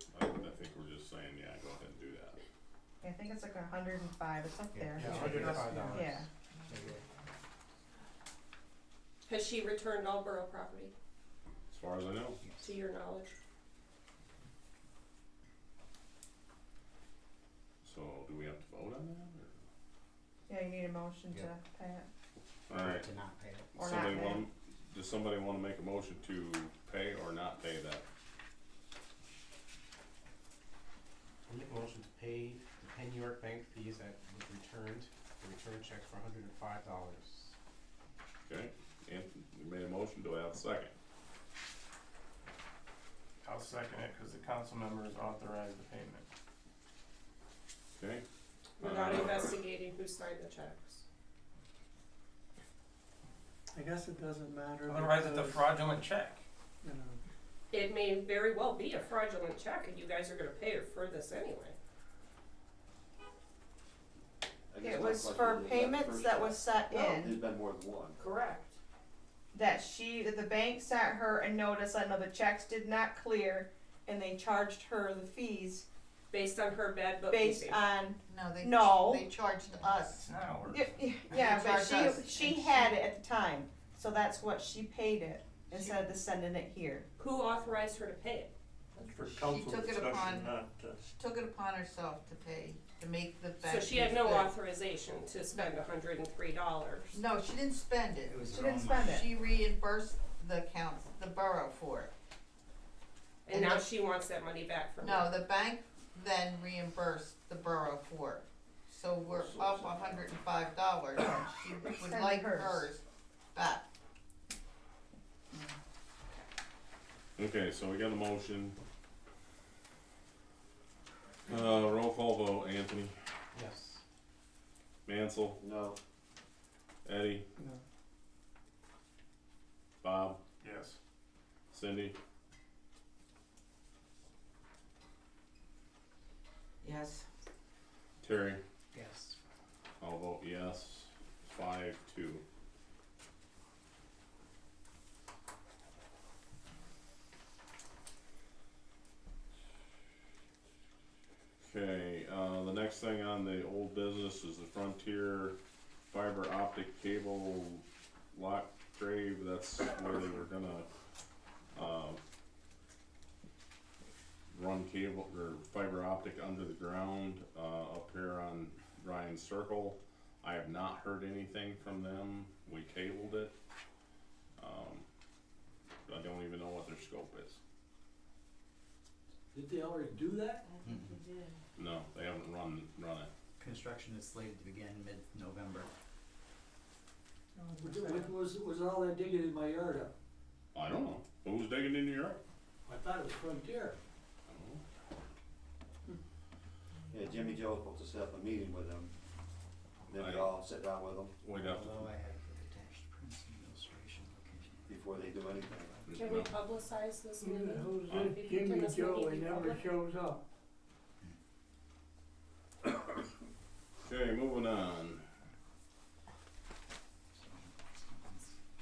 saying, yeah, go ahead and do that. I think it's like 105, it's up there. Yeah, $105. Yeah. Has she returned all borough property, As far as I know. to your knowledge? So do we have to vote on that? Yeah, you need a motion to Yeah. pay it. Or? Alright, To not pay it. Or somebody not pay. does somebody wanna make a motion to pay or not pay that? I'll make a motion to pay the Penn York bank fees that was returned, the return checks for $105. Okay, Anthony, you made a motion, do I have a second? I'll second it because the council members authorized the payment. Okay? Without investigating who signed the checks. I guess it doesn't matter. Otherwise, it's a because, fraudulent check. you know, It may very well be a fraudulent check, and you guys are gonna pay her for this anyway. I guess It my was question for is, that payments first that check? was set No, in, there's been more than one. Correct. that the bank sent her a notice, I know the checks did not clear, and they charged her the fees Based on her bad based bookkeeping. on, No, No. they charged us. It's not how it works. yeah, They but charged us, she and had it at the time, so that's what she paid it, instead of sending it here. Who authorized her to pay it? For She council took it discussion, upon- not, She took it upon herself to pay, to make the back. So she had fees no good. authorization to spend $103. No, she didn't spend it. It was She her didn't own spend money. it. She reimbursed the borough for it. And And now then- she wants that money back from No, her. the bank then reimbursed the borough for it. So we're up $105, and she would Send like hers. hers back. Okay, so we got a motion. Roll call vote, Anthony, Yes. Mansell, No, Eddie, no. Bob, Yes. Cindy, Yes. Terry. Yes. I'll vote yes, 5-2. Okay, the next thing on the old business is the Frontier fiber optic cable lock grave. That's where they were gonna, run cable or fiber optic under the ground, up here on Ryan Circle. I have not heard anything from them. We tabled it. I don't even know what their scope is. did they already do that? No, they haven't run it. Construction is slated to begin mid-November. Was all that digging in my yard up? I don't know. Who's digging in your yard? I thought it was Frontier. I don't know. yeah, Jimmy Joe was supposed to set up a meeting with them. Then we I- all sit down with them We'd have Although I to. have the attached prints and illustration location. before they do anything. Can we publicize this meeting? Who's If this you can Jimmy this Joe, meeting he be never public? shows up. Okay, moving on.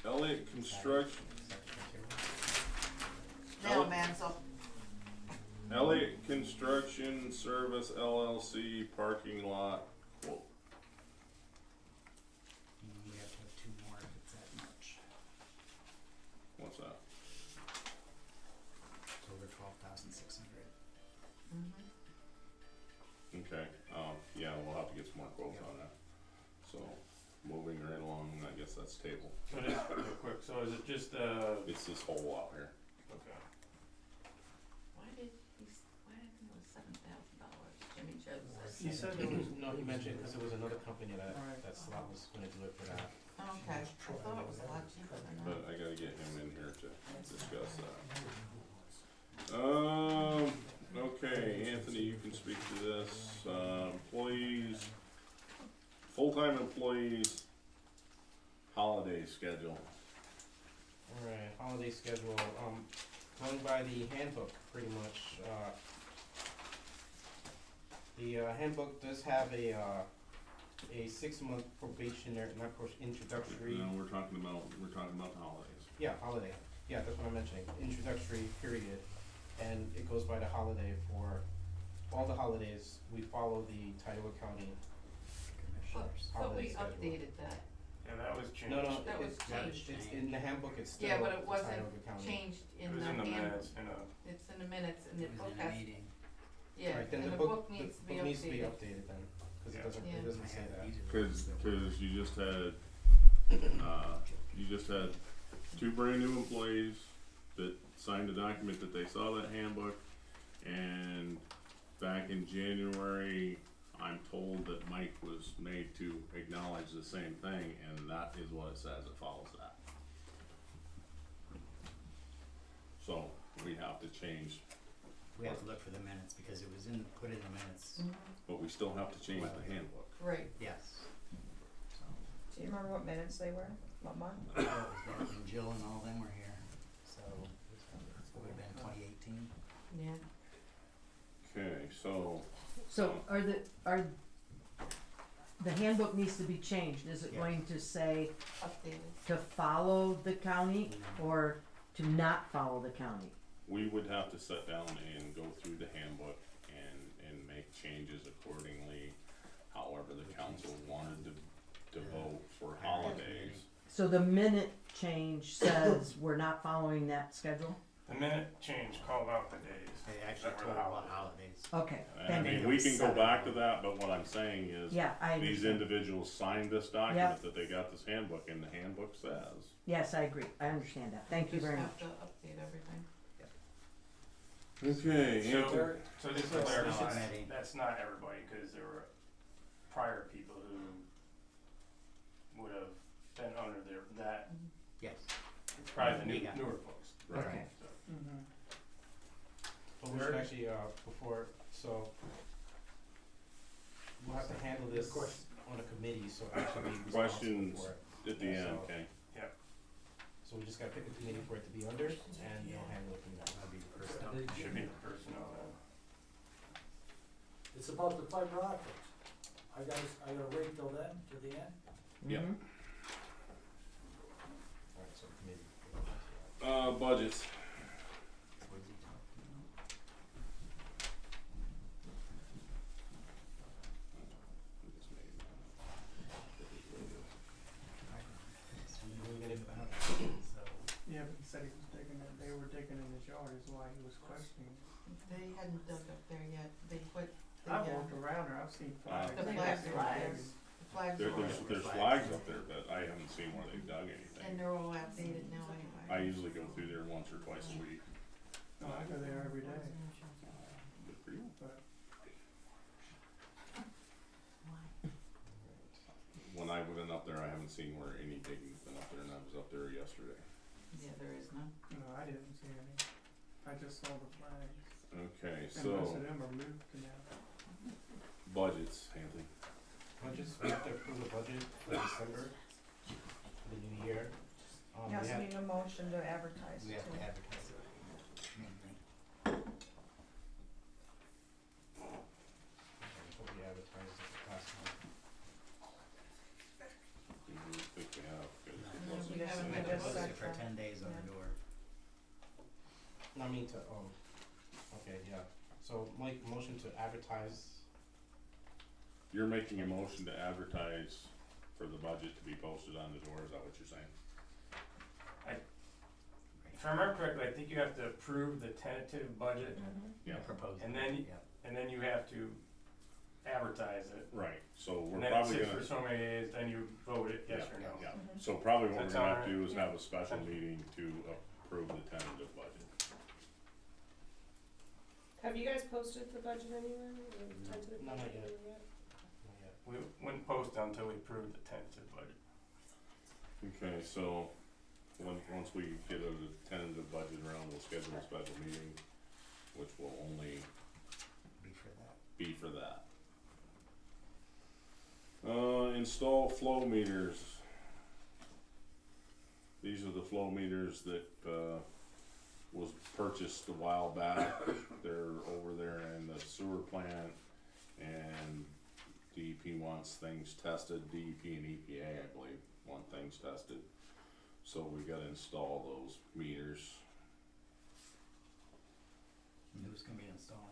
Elliott Construction. Now, Mansell. Elliott Construction Service LLC parking lot quote. We have to have two more if it's that much. What's that? It's over 12,600. Okay, yeah, we'll have to get some more quotes on that. So, moving right along, I guess that's table. So just real quick, so is it just, It's this hole out here. okay. Why did it was $7,000? Jimmy Joe He said. said there was, no, he mentioned, cause it was another company that, Right. that Slot was gonna do it for that. Okay, I thought it was a lot cheaper than that. But I gotta get him in here to discuss that. Okay, Anthony, you can speak to this. Employees, full-time employees, holiday schedule. Alright, holiday schedule, going by the handbook, pretty much, the handbook does have a 6-month probationary, not introductory. No, we're talking about the holidays. Yeah, holiday, yeah, that's what I'm mentioning, introductory period, and it goes by the holiday for all the holidays, we follow the Tioga County Commissioners. But we holiday schedule. updated that. Yeah, that was changed. No, no, That was it's in the handbook, it's still Yeah, the but Tioga it wasn't County. changed It in was the in the handbook. minutes, It's in the minutes and the It was book in a has, meeting. yeah, Right, then and the the book, book needs to be book needs to be updated. updated then, cause Yeah. it doesn't, Yeah. it doesn't say that. Cause you just had 2 brand new employees that signed a document that they saw that handbook, and back in January, I'm told that Mike was made to acknowledge the same thing, and that is what it says, it follows that. So, we have to change, We have to look for the minutes because it was put in the minutes. Mhm. but we still have to change the handbook. Right, Yes. So, Do you remember what minutes they were? What month? That was back when Jill and all them were here, so it would have been 2018. Yeah. Okay, so, So are the handbook needs to be changed, is it Yes. going to say Updated. to follow the county or to not follow the county? we would have to sit down and go through the handbook and make changes accordingly, however the council wanted to vote for holidays. So the minute change says we're not following that schedule? The minute change called out the days. They actually that were told the about holidays. holidays. Okay, I thank mean, you. we can go back to that, but what I'm saying is, Yeah, I these understand. individuals signed this document that they got this handbook, and the handbook says. Yes, I agree, I understand that, thank you very much. Just have to update everything. Okay, So, so just to That's clarify, not many. that's not everybody, cause there were prior people who would have been under that, Yes. probably the Yeah. newer folks. Right. Okay. So, Mm-hmm. But we should actually, before, so we'll have to handle this on a committee, so actually be responsible Questions for it. at the Yeah, end, so- okay? So we just gotta pick a committee for it to be under, and they'll handle it from there. That'd be the personnel. They should be the personnel then. It's about the fiber optics. I gotta wait till then, to the end? Yeah. Mhm. Alright, so committee. Budgets. What is he talking about? So we're gonna, So, Yeah, but he said he was digging it, they were digging in his yard is why he was questioning. They hadn't dug up there yet, they put the, I've walked around there, I've seen flags. the They flags, were flags, digging. the flags There, are there's flags up there, but I haven't seen where they've dug and anything. they're all outdated now anyway. I usually go through there once or twice a week. No, I go there every day, Good for you. but When I went up there, I haven't seen where any digging's been up there, and I was up there yesterday. Yeah, there is none. no, I didn't see any. I just saw the flags. Okay, And most so, of them are moved now. budgets, Anthony. budgets, we have to approve the budget for December, for the new year. You We also have, need a motion to advertise we have to too. advertise it. Mainly. what we advertised last month. I think we have, good. No, We we just- haven't we had just a said budget. For 10 days on Yeah. the door. No, I mean to, okay, yeah, so Mike, motion to advertise, You're making a motion to advertise for the budget to be posted on the door, is that what you're saying? If I remember correctly, I think you have to approve the tentative budget, Mhm. Yeah. Proposed. And then- Yep. and then you have to advertise it. Right, so we're And then it probably sits gonna. for so many days, then you vote it, yes or no. Yeah, Mhm. so probably what we're That's gonna have alright. to do is have a special meeting to approve the tentative budget. Have you guys posted the budget anywhere, or tentative No, not budget yet. anywhere yet? not yet. We wouldn't post until we approved the tentative budget. Okay, so, once we get a tentative budget around, we'll schedule a special meeting, which will only Be for that. be for that. Install flow meters. These are the flow meters that, was purchased a while back. They're over there in the sewer plant, and DEP wants things tested, DEP and EPA, I believe, want things tested. So we gotta install those meters. And who's gonna be installing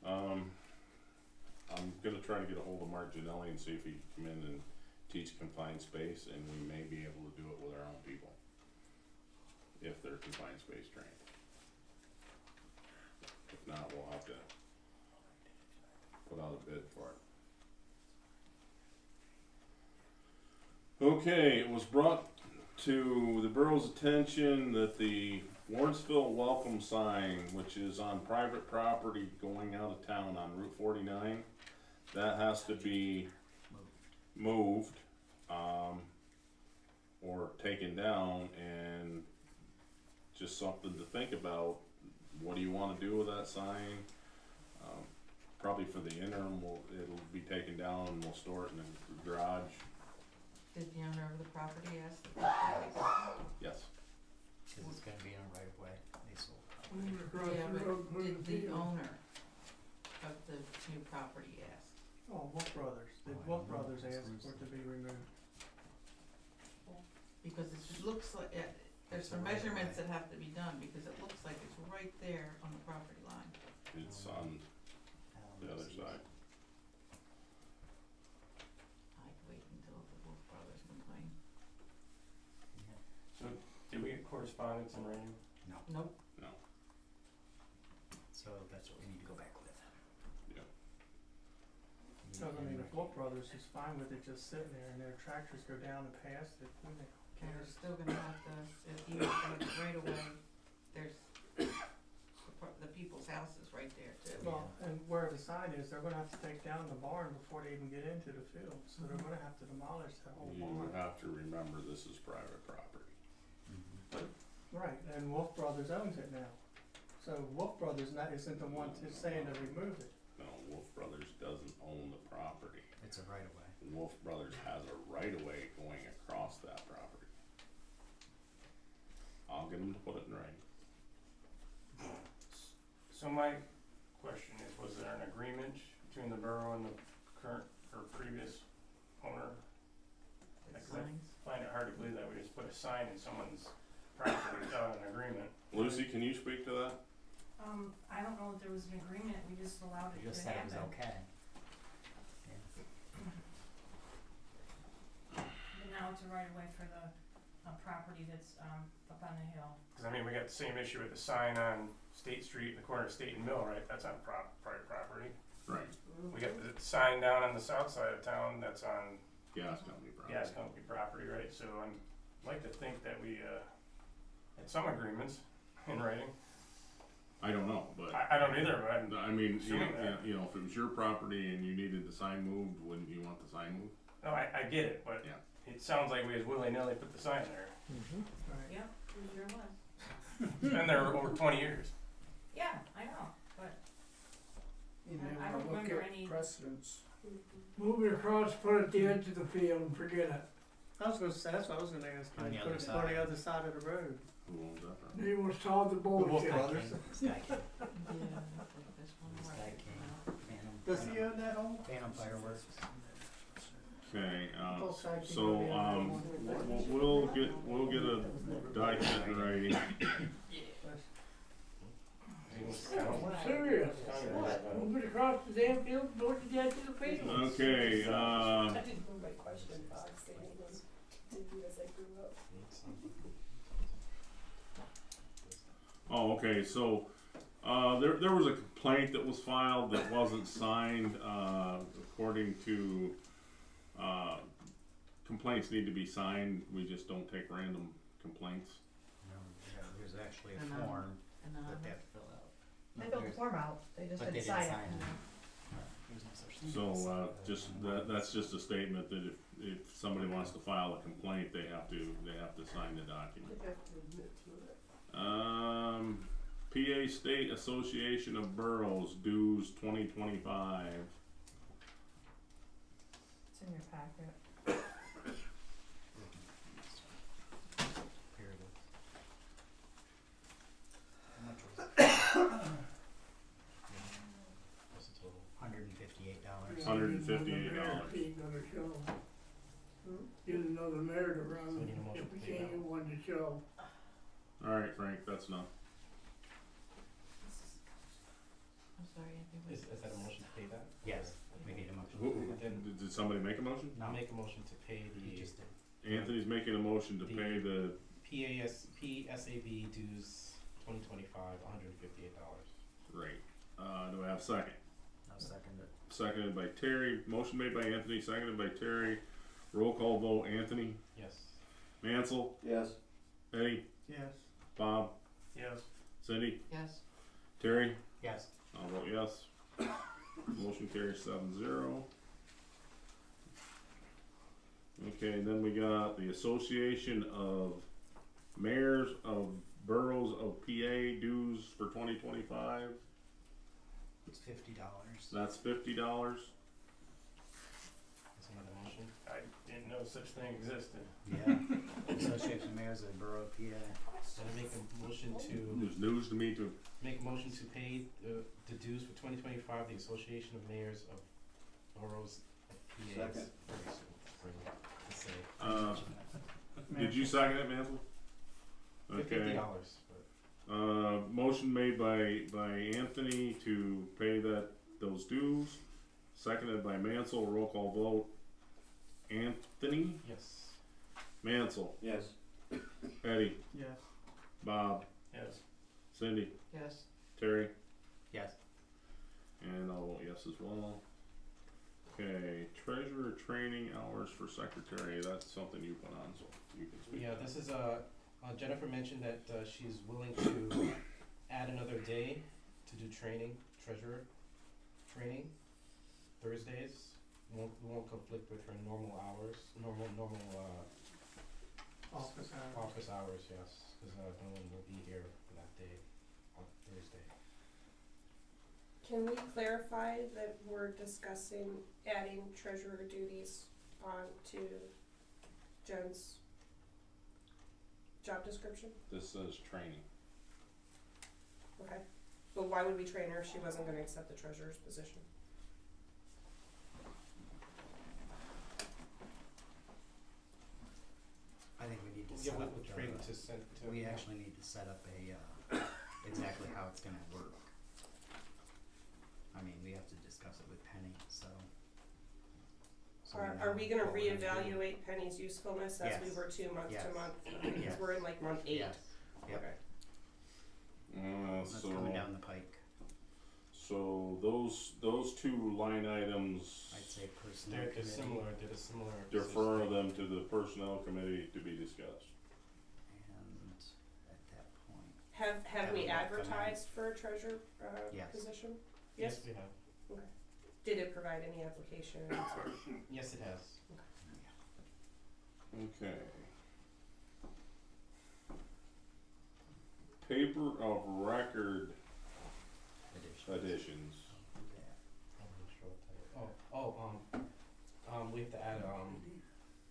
them? I'm gonna try to get a hold of Mark Janelli and see if he can come in and teach confined space, and we may be able to do it with our own people. If they're confined space trained. If not, we'll have to put out a bid for it. Okay, it was brought to the borough's attention that the Lawrenceville welcome sign, which is on private property going out of town on Route 49, that has to be moved, or taken down, and just something to think about. What do you wanna do with that sign? Probably for the interim, it'll be taken down and we'll store it in the garage Did the owner of the property ask the question? Yes. Cause it's gonna be in a right of way, they sold. Yeah, but did the owner of the new property ask? Oh, Wolf Brothers, did Wolf Brothers ask for it to be removed? Because it looks like, there's some measurements that have to be done, because it looks like it's right there on the property line. It's on the other side. I'd wait until the Wolf Brothers complain. So, did we get correspondence in writing? Nope. No. So that's what we need to go back with. Yeah. So, I mean, if Wolf Brothers is fine with it just sitting there and their tractors go down and past it, who the hell And we're cares? still gonna have to, if you have right away, there's the people's houses right there too. Well, and where the sign is, they're gonna have to take down the barn before they even get into the field, so they're gonna have to demolish that whole You barn. have to remember this is private property. Right, and Wolf Brothers owns it now. So Wolf Brothers isn't the one saying to remove it. No, Wolf Brothers doesn't own the property. It's a right of way. Wolf Brothers has a right of way going across that property. I'll get them to put it in writing. So my question is, was there an agreement between the borough and the current or previous owner? The Because I signs. find it hard to believe that we just put a sign in someone's property without an agreement. Lucy, can you speak to that? I don't know if there was an agreement, we just allowed We it just to said it was happen. okay. But now it's a right of way for the, property that's, up on the hill. Cause I mean, we got the same issue with the sign on State Street, the corner of State and Mill, right? That's on private property. Right. We got the sign down on the south side of town that's on Gas company property. gas company property, right? So I'd like to think that we, had some agreements in writing. I don't know, but. I don't either, but I'm, I mean, assuming that. you know, if it was your property and you needed the sign moved, wouldn't you want the sign moved? no, I get it, but Yeah. it sounds like we just willy-nilly put the sign there. Right. Yep, it sure was. It's been there over 20 years. Yeah, I know, but You may I wanna don't look remember at any- precedents. Move it across, put it at the edge of the field and forget it. I was gonna say, that's what I was gonna ask On the you, other put it on side. the other side of the road. Who owns that property? They will solve the bullshit. This guy came, Yeah, I think this one this right. guy came, Phantom, Does he own that home? Phantom Fireworks. Okay, Both sides can so, go down. we'll get a document in writing. Serious. Move it across the damn field, go to the edge of the field. Okay, I didn't move my question box, they didn't continue as I grew up. Oh, okay, so, there was a complaint that was filed that wasn't signed, according to, complaints need to be signed, we just don't take random complaints. No, there's actually a And, form And, that they have to fill out. They No, filled the there's- form out, they just but they didn't didn't sign sign it. it. There's no such thing. So, that's just a statement that if somebody wants to file a complaint, they have to sign the document. PA State Association of Boroughs dues 2025. It's in your packet. Here it is. How much was it? What's the total? $158. $158. Ain't gonna show. Get another mayor to run, So we need a motion if we to pay can't that. get one to show. Alright, Frank, that's enough. I'm sorry, Anthony, Is that a motion to pay that? Yes, we need a motion. Did somebody make a motion? I'll make a motion to pay You the just did. Anthony's making a motion to pay the, PSAB dues 2025, $158. right, do I have a second? I'll second it. Seconded by Terry, motion made by Anthony, seconded by Terry, roll call vote, Anthony, Yes. Mansell, Yes. Eddie, Yes. Bob, Yes. Cindy, yes, Terry, Yes. I'll vote yes. Motion carries 7-0. Okay, then we got the Association of Mayors of Boroughs of PA dues for 2025. It's $50. That's $50. Is another motion? I didn't know such thing existed. Yeah, Association of Mayors of the Borough of PA. So I make a motion It to, was news to me too. make a motion to pay the dues for 2025, the Association of Mayors of Boroughs of PA. Second. To say. Did you second it, Mansell? $50, Okay. but Motion made by Anthony to pay those dues, seconded by Mansell. Roll call vote. Anthony, yes. Mansell, Yes. Eddie, Yes. Bob, Yes. Cindy, Yes. Terry, Yes. and I'll vote yes as well. Okay, treasurer training hours for secretary. That's something you put on, so you can speak. Yeah, to this that. is Jennifer mentioned that she's willing to add another day to do training, treasurer training, Thursdays. Won't conflict with her normal hours, normal Office hours. office hours, yes, cause no one will be here for that day on Thursday. Can we clarify that we're discussing adding treasurer duties onto Jen's job description? This says training. Okay. But why would we train her if she wasn't gonna accept the treasurer's position? I think we need to Yeah, set up with training to send to. we actually need to set up a, exactly how it's gonna work. I mean, we have to discuss it with Penny, so. Are we gonna what we're do. reevaluate Penny's usefulness as we Yes. were month Yes. to month? Because Yes. we're in like month 8. Yes, yep. Okay. That's coming down the pike. So those two line items, I'd say personnel They're committee. similar, they're similar. defer position. them to the personnel committee to be discussed. And at that point, Have Have we them come in. advertised for a treasurer Yes. position? Yes, we have. Okay. Did it provide any application? Yes, it has. Okay. Paper of record additions. yeah. We have to add,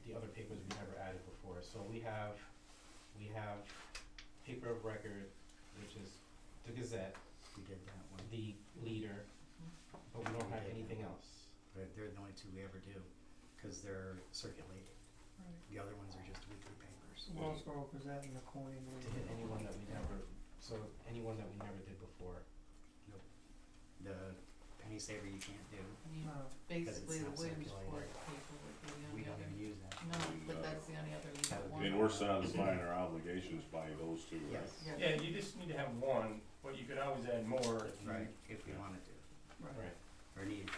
the other papers we never added before, so we have paper of record, which is the Gazette, We did that one. the Leader, but we don't have anything else. They're the only two we ever do, cause they're circulating. The other ones are just weekly papers. Lawrenceville Gazette and the Coin To hit anyone that we never did before. The Penny Saver you can't do, Basically, the not Williamsport circulated. paper would be the we only don't other. even use that. No, but that's the only other one. And we're satisfying our obligations by those two, right? Yes, Yes. Yeah, you just need to have one, but you could always add more if you, right, if we wanted to, Right. or need,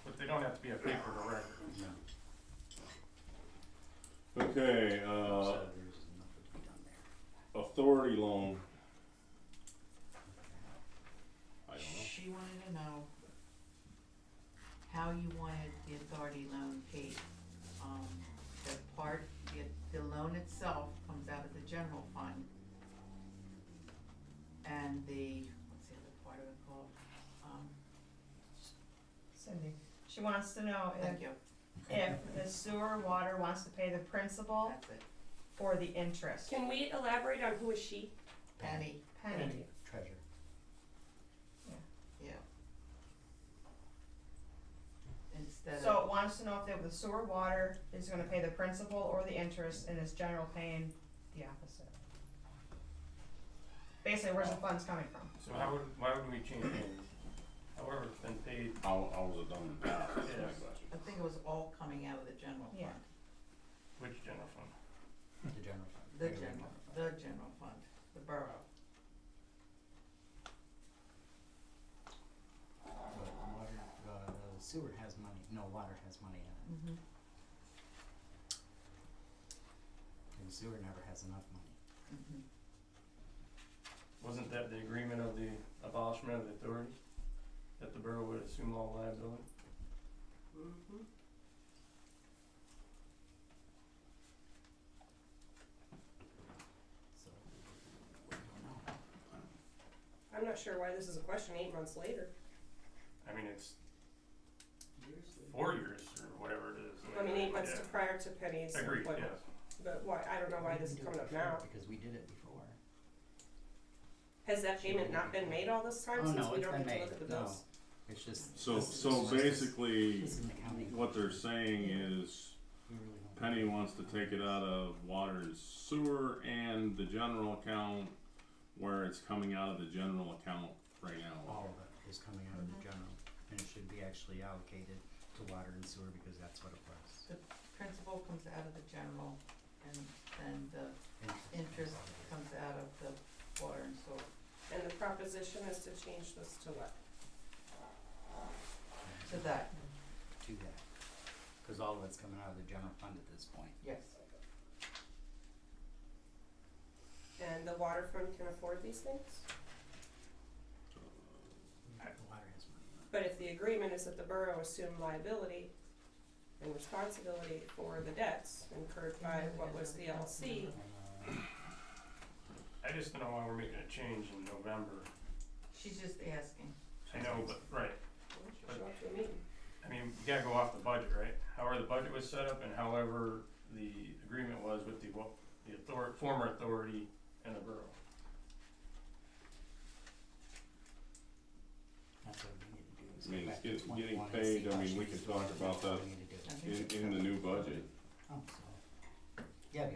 but they don't have to be a paper to record. no. Okay, So there's nothing to be done there. authority loan. I don't know. She wanted to know how you wanted the authority loan paid. The loan itself comes out of the general fund. And what's the other part of it called? Cindy, she wants to know Thank you, if the sewer water wants to pay the principal that's it. or the interest. Can we elaborate on who is she? Penny, Penny. Treasure. yeah. Instead So of, it wants to know if the sewer water is gonna pay the principal or the interest and is general paying the opposite. Basically, where's the funds coming from? So why would we change names? However, it's been paid, How was it done in the past? That's my Yes. question. I think it was all coming out of the general Yeah. fund. which general fund? The general fund. The Regular general fund, the borough. But water, sewer has money, no, water has money in it, Mm-hmm. and sewer never has enough money. Mm-hmm. Wasn't that the agreement of the abolishment of the authority? That the borough would assume all liability? Mm-hmm. So, I don't know. I'm not sure why this is a question 8 months later. I mean, it's 4 years or whatever it is, I I mean, 8 months Yeah. prior to Penny's Agreed, appointment. yes. But why, I don't know why We this is can do it coming up before, now. Because we did it before. Has that payment not been made all this time, Oh, since no, we it's don't been get to made, look at the no, bills? it's just. So, this- so this is just- basically, this is an accounting. what they're saying is You really don't- Penny wants to take it out of water and sewer and the general account, where it's coming out of the general account right now. All of it is coming out of the general, and it should be actually allocated to water and sewer because that's what it was. Principal comes out of the general, and then the interest comes out of the water and sewer. And the proposition is to change this to what? So that, To that, cause all of it's coming out of the general fund at this point. yes. And the water fund can afford these things? Water has money. But if the agreement is that the borough assume liability and responsibility for the debts incurred by what was the LLC, I just don't know why we're making a change in November. She's just asking. I know, but, right, we should show up to a meeting. I mean, we gotta go off the budget, right? However the budget was set up and however the agreement was with the former authority and the borough. That's what we need to do. is I mean, go it's back to getting 21 and paid, see I how mean, she we was can doing talk it. about That's what that we need to do. in the new budget. Oh, so, yeah,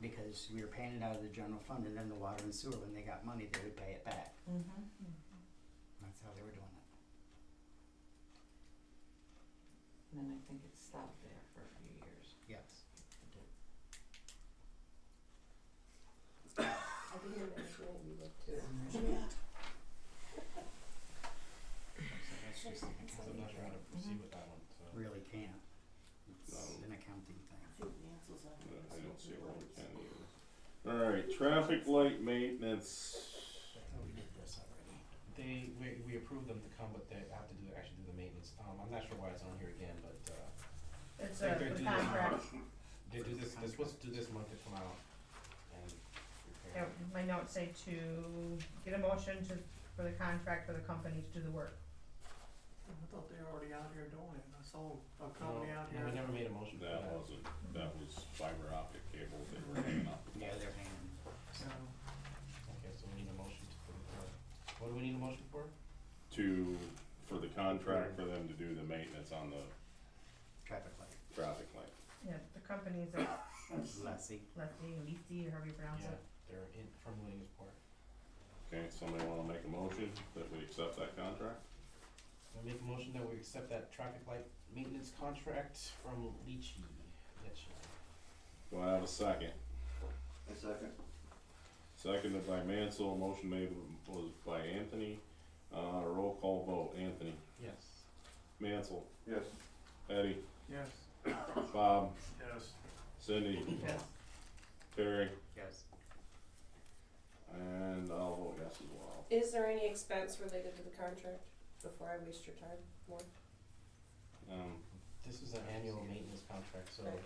because we were paying it out of the general fund and then the water and sewer, when they got money, they would pay it back. That's how they were doing it. And then I think it stopped there for a few years. Yes. I didn't imagine it, you would too. So that's just an I'm accounting not sure how thing. to proceed with that one, so. Really can't. It's No. an accounting thing. I don't see where we can either. Alright, traffic light maintenance. We did this already. We approved them to come, but they have to actually do the maintenance. I'm not sure why it's on here again, but, It's Like a they're due contract. they do this, they're supposed to do this month to come out and Yeah, repair. my notes say to get a motion for the contract for the company to do the work. I thought they were already out here doing it, I saw a company out No, here. we never made a motion for That that. wasn't, that was fiber optic cable they were hanging up. Yeah, they're hanging. So, Okay, so we need a motion what do we need a motion for? For the contract for them to do the maintenance on the Traffic light. traffic light. Yeah, the company's a Lassie. Lefty, or however you pronounce Yeah, it. they're from Williamsport. Okay, somebody wanna make a motion that we accept that contract? I make a motion that we accept that traffic light maintenance contract from Leachy. Do I have a second? A second. Seconded by Mansell, motion made was by Anthony, roll call vote, Anthony, Yes. Mansell, Yes. Eddie, yes, Bob, Yes. Cindy, Yes. Terry, Yes. and I'll vote yes as well. Is there any expense related to the contract, before I waste your time more? This is an annual maintenance contract, so, Right.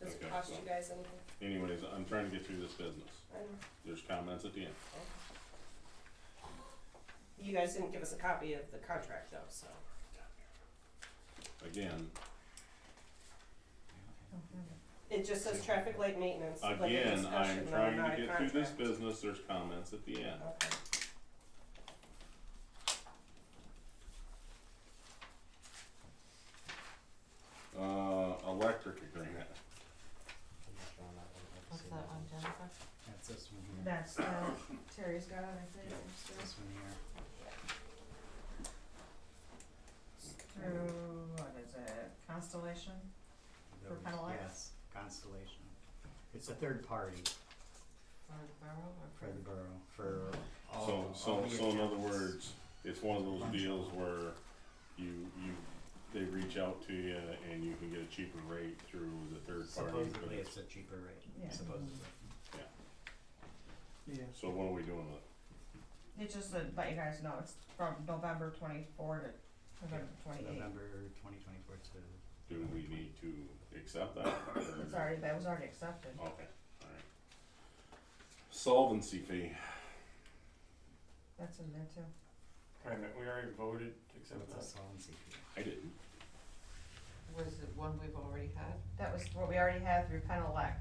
Does it Okay, cost so- you guys anything? Anyways, I'm trying to get through this business, I don't know. there's comments at the end. You guys didn't give us a copy of the contract though, so. Again, It just says traffic light maintenance, like a again, discussion I'm though, trying not to a get through this contract. business, there's comments at the end. Okay. Electric agreement, I'm not sure on that one. I What's can see that one, Jennifer? That's this one here. That's, Terry's got it, I think, This one here. through, what is it, Constellation? For Those- Penelec? Yes, Constellation. It's a third party For the borough or for the borough, for all, so, all the so in other accounts. words, it's one of those deals where they reach out to you and you can get a cheaper rate through the third party. Supposedly it's a cheaper rate, Yeah. supposedly. yeah. So what are we doing with it? It's just to let you guys know, it's from November 24 to November 28. November 2024 to. Do we need to accept that? or- That was already accepted. Okay, alright. Solvency fee, That's in there too. Wait a minute, we already voted to accept What's a that. solvency fee? I didn't, Was it one we've already had? That was what we already had through Penelec.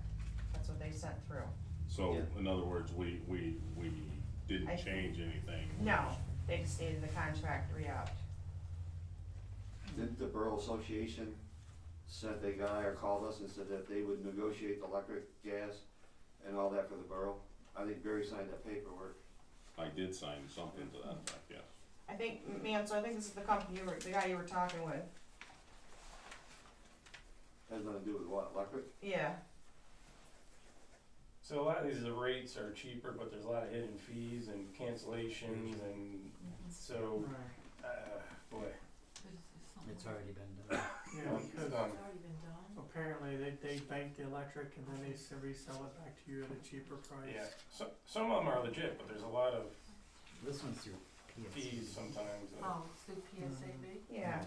That's what they sent through. So, Yeah. in other words, we didn't I- change anything. No, they just needed the contract re-upped. Didn't the Borough Association sent a guy or called us and said that they would negotiate electric, gas, and all that for the borough? I think Barry signed that paperwork. I did sign something to that effect, yes. I think, so I think this is the company the guy you were talking with. Has nothing to do with what, electric? Yeah. So a lot of these, the rates are cheaper, but there's a lot of hidden fees and cancellations and so, boy. It's already been done. Yeah, because It's already been done. apparently they bank the electric and then they resell it back to you at a cheaper price. Yeah, some of them are legit, but there's a lot of This one's through fees sometimes. Oh, it's through PSAB? Yeah.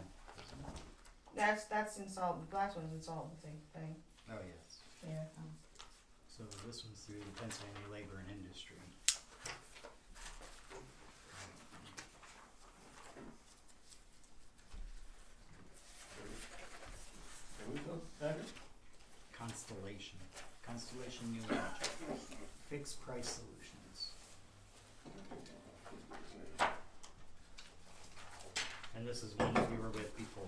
That's insolvent. The last one's insolvency thing. Oh, yes. Yeah. So this one's through the Pennsylvania Labor and Industry. Constellation New Energy, Fixed Price Solutions. And this is one that we were with before,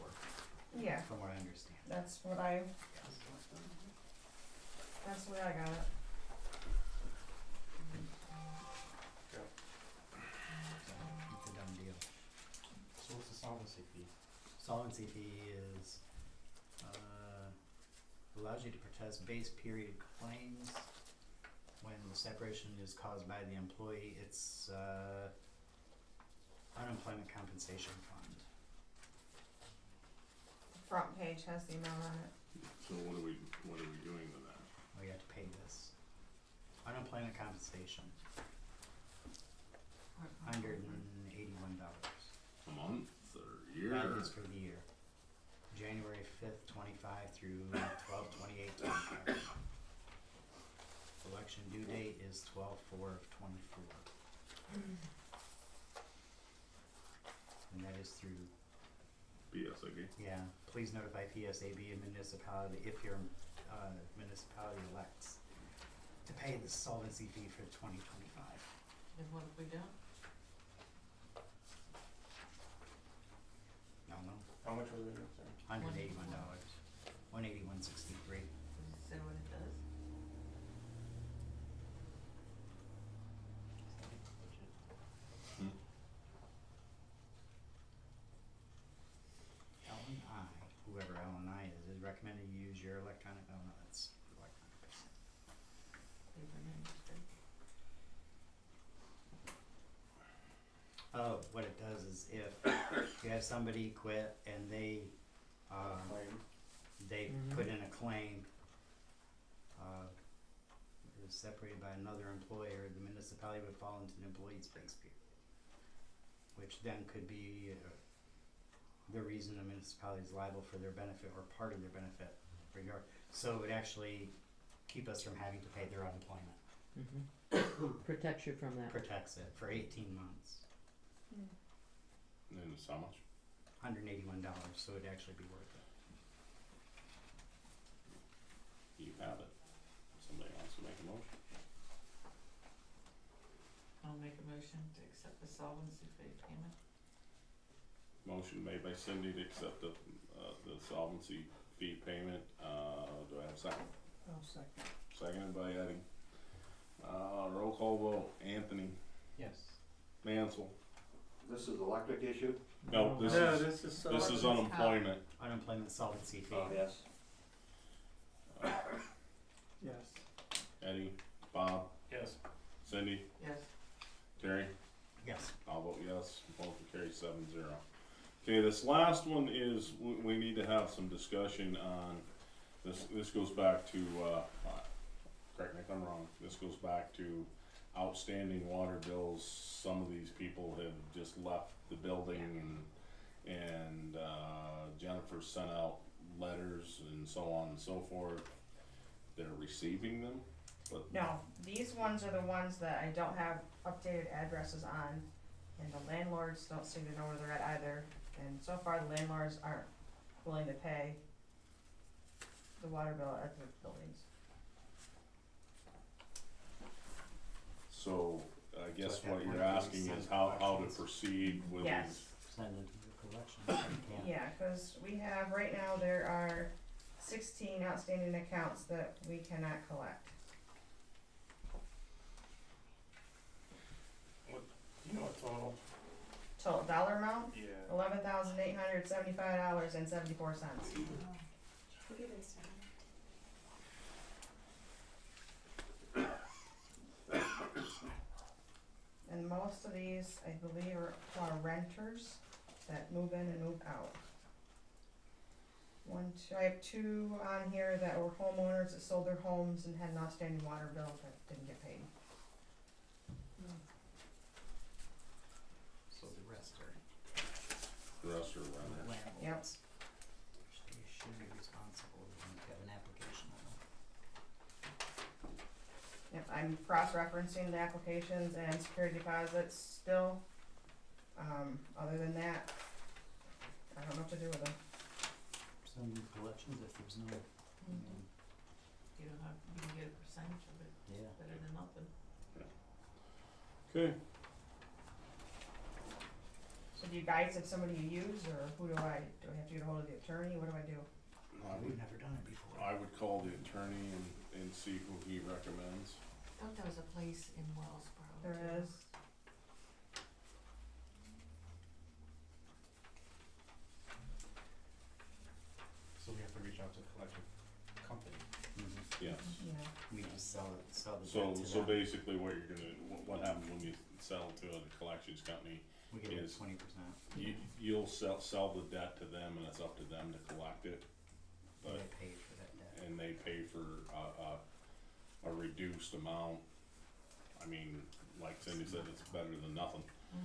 Yeah. from what I understand. That's what I got it. It's a done deal. So what's the solvency fee? Solvency fee is, allows you to protest base period claims when the separation is caused by the employee. It's, unemployment compensation fund. Front page has the amount on it. So what are we doing with that? We have to pay this. Unemployment compensation, $181. A month or a year? That is for the year. January 5th, 25 through 12/28, 25. Election due date is 12/4 of 24. And that is through, BSAG. yeah, please notify PSAB and municipality if your municipality elects to pay the solvency fee for 2025. And what have we done? No, no, How much was it? Sorry. $181, $181.63. Does it say what it does? Whoever L&I is recommended you use your electronic, oh no, that's electronic. Labor and Industry. Oh, what it does is if you have somebody quit and they put in a claim, it was separated by another employer, the municipality would fall into the employee's base period, which then could be the reason the municipality is liable for their benefit or part of their benefit regard. So it would actually keep us from having to pay their unemployment. Protects you from that. Protects it for 18 months. And it's how much? $181, so it'd actually be worth it. You have it. Somebody wants to make a motion? I'll make a motion to accept the solvency fee payment. Motion made by Cindy to accept the solvency fee payment. Do I have a second? I'll second. Seconded by Eddie. Roll call vote. Anthony. Yes. Mansell. This is electric issue? No, this No, is, this this is unemployment. Unemployment solvency fee. Oh, yes. Yes. Eddie, Bob, Yes. Cindy, Yes. Terry. Yes. I'll vote yes. Motion carries 7-0. Okay, this last one is, we need to have some discussion on, this goes back to, correct me if I'm wrong, this goes back to outstanding water bills. Some of these people have just left the building and Jennifer sent out letters and so on and so forth. They're receiving them, but No, these ones are the ones that I don't have updated addresses on, and the landlords don't seem to know where they're at either. And so far, the landlords aren't willing to pay. the water bill at the buildings. So, I guess So at what that you're point, we asking send is how to collections. proceed with Yes. these. Send it to the collection, if you can. Yeah, cause we have, right now, there are 16 outstanding accounts that we cannot collect. You know what total? Total dollar amount, Yeah. $11,875.74. Look at this. And most of these, I believe, are renters that move in and move out. I have 2 on here that were homeowners that sold their homes and had an outstanding water bill that didn't get paid. So the rest are The rest are renters. landlords. They should be responsible if you have an application on them. Yep, I'm cross-referencing the applications and security deposits still. Other than that, I don't know what to do with them. Send the collections if there's no, You don't have, you can get a percentage of it, yeah. better than nothing. Okay, So do you guys have somebody you use, or do I have to get a hold of the attorney, what do I do? We've never done it before. I would call the attorney and see who he recommends. I thought there was a place in Wellsboro. There too. is, So we have to reach out to the collection company. Yes. yeah. We just sell the So, debt to so them. basically what you're gonna, what happens when you sell to a collections company, We get is- 20%. you'll sell the debt to them and it's up to them to collect it. They But, pay for that debt. and they pay for a reduced amount. I mean, like Cindy said, it's better than nothing. I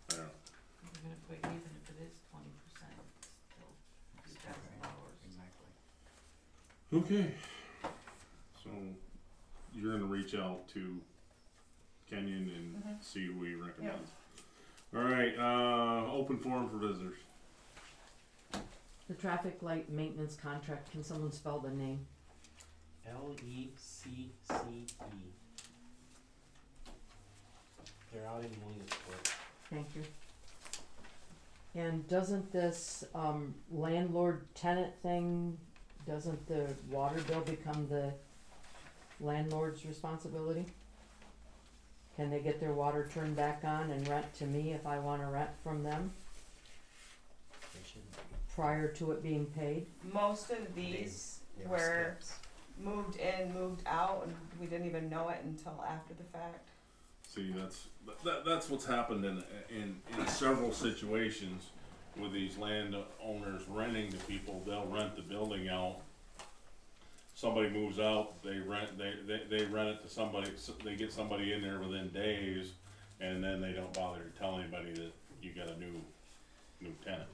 don't know. You're gonna put, even if it is 20%, it's still $2,000. Exactly. Okay. So, you're gonna reach out to Kenyon and see who he recommends. Alright, open forum for visitors. The traffic light maintenance contract, can someone spell the name? LECCE. They're out in Williamsport. Thank you. And doesn't this landlord-tenant thing, doesn't the water bill become the landlord's responsibility? Can they get their water turned back on and rent to me if I wanna rent from them They shouldn't be. prior to it being paid? Most of these They were skips. moved in, moved out, and we didn't even know it until after the fact. See, that's what's happened in several situations with these landowners renting to people. They'll rent the building out. Somebody moves out, they rent it to somebody, they get somebody in there within days, and then they don't bother to tell anybody that you got a new tenant.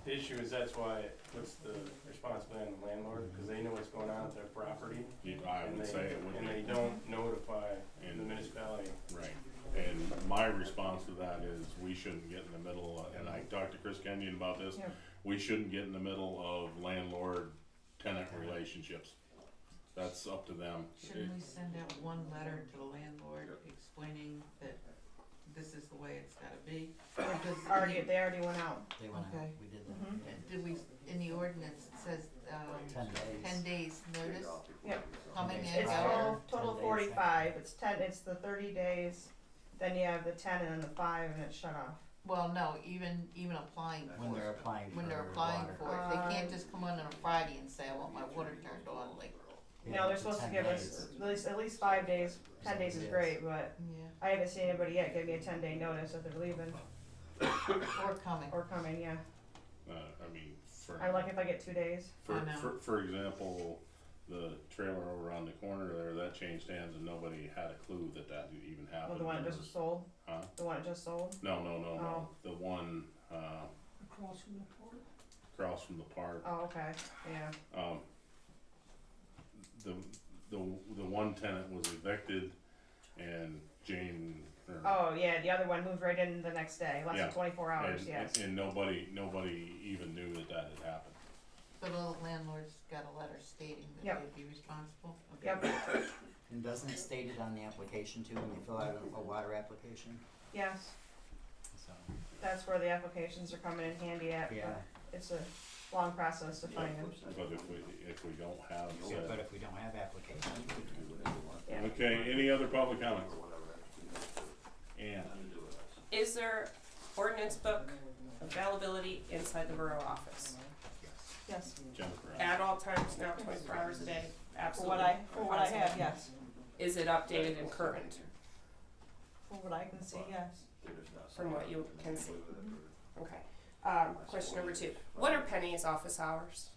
The issue is that's why it puts the responsibility on the landlord, cause they know what's going on with their property. I and would they- say it would And be. they don't notify the And- municipality. Right, and my response to that is, we shouldn't get in the middle, and I talked to Chris Kenyon about this, Yeah. we shouldn't get in the middle of landlord-tenant relationships. That's up to them. Shouldn't we send out one letter to the landlord explaining that this is the way it's gotta be? Or does They already went out. They went Okay. out, we did that. Mhm. yeah. Did we, in the ordinance, it says, 10 days. 10 days notice, Yep. coming in, It's going? total 10 days. 45, it's the 30 days, then you have the 10 and then the 5 and it's shut off. Well, no, even applying When for they're it, applying for when they're applying water. for it, they can't just come on a Friday and say, I want my water turned on, like, Yeah, No, they're up supposed to 10 give days. us at least 5 days, 10 days is Yes. great, but yeah, I haven't seen anybody yet give me a 10-day notice that they're leaving or coming. or coming, yeah. I mean, I'm lucky if I get 2 days. I know. for example, the trailer over on the corner there, that changed hands and nobody had a clue that even Oh, happened. the one that There just was- sold? Huh? The one that just sold? No, Oh. the one, Across from the port. across from the park. Oh, okay, yeah. The one tenant was evicted and Jane, Oh, yeah, the other one moved right in the next day, less Yeah. than 24 hours, yes. and nobody even knew that had happened. So the landlord's got a letter stating that Yep. they'd be responsible? Okay. Yep, And doesn't it state it on the application too, when you fill out a water application? yes, So, that's where the applications are coming in handy at, yeah, but it's a long process to find them. But if we don't have yeah, said. but if we don't have applications, we can do whatever we want. Yeah. Okay, any other public comments? And, Is there ordinance book availability inside the borough office? Yes, Jennifer. At all times now, 24 hours a day, for absolutely. what I have, yes, Is it updated and current for what I can see, yes. from what you can see? Okay. Question number 2. What are Penny's office hours?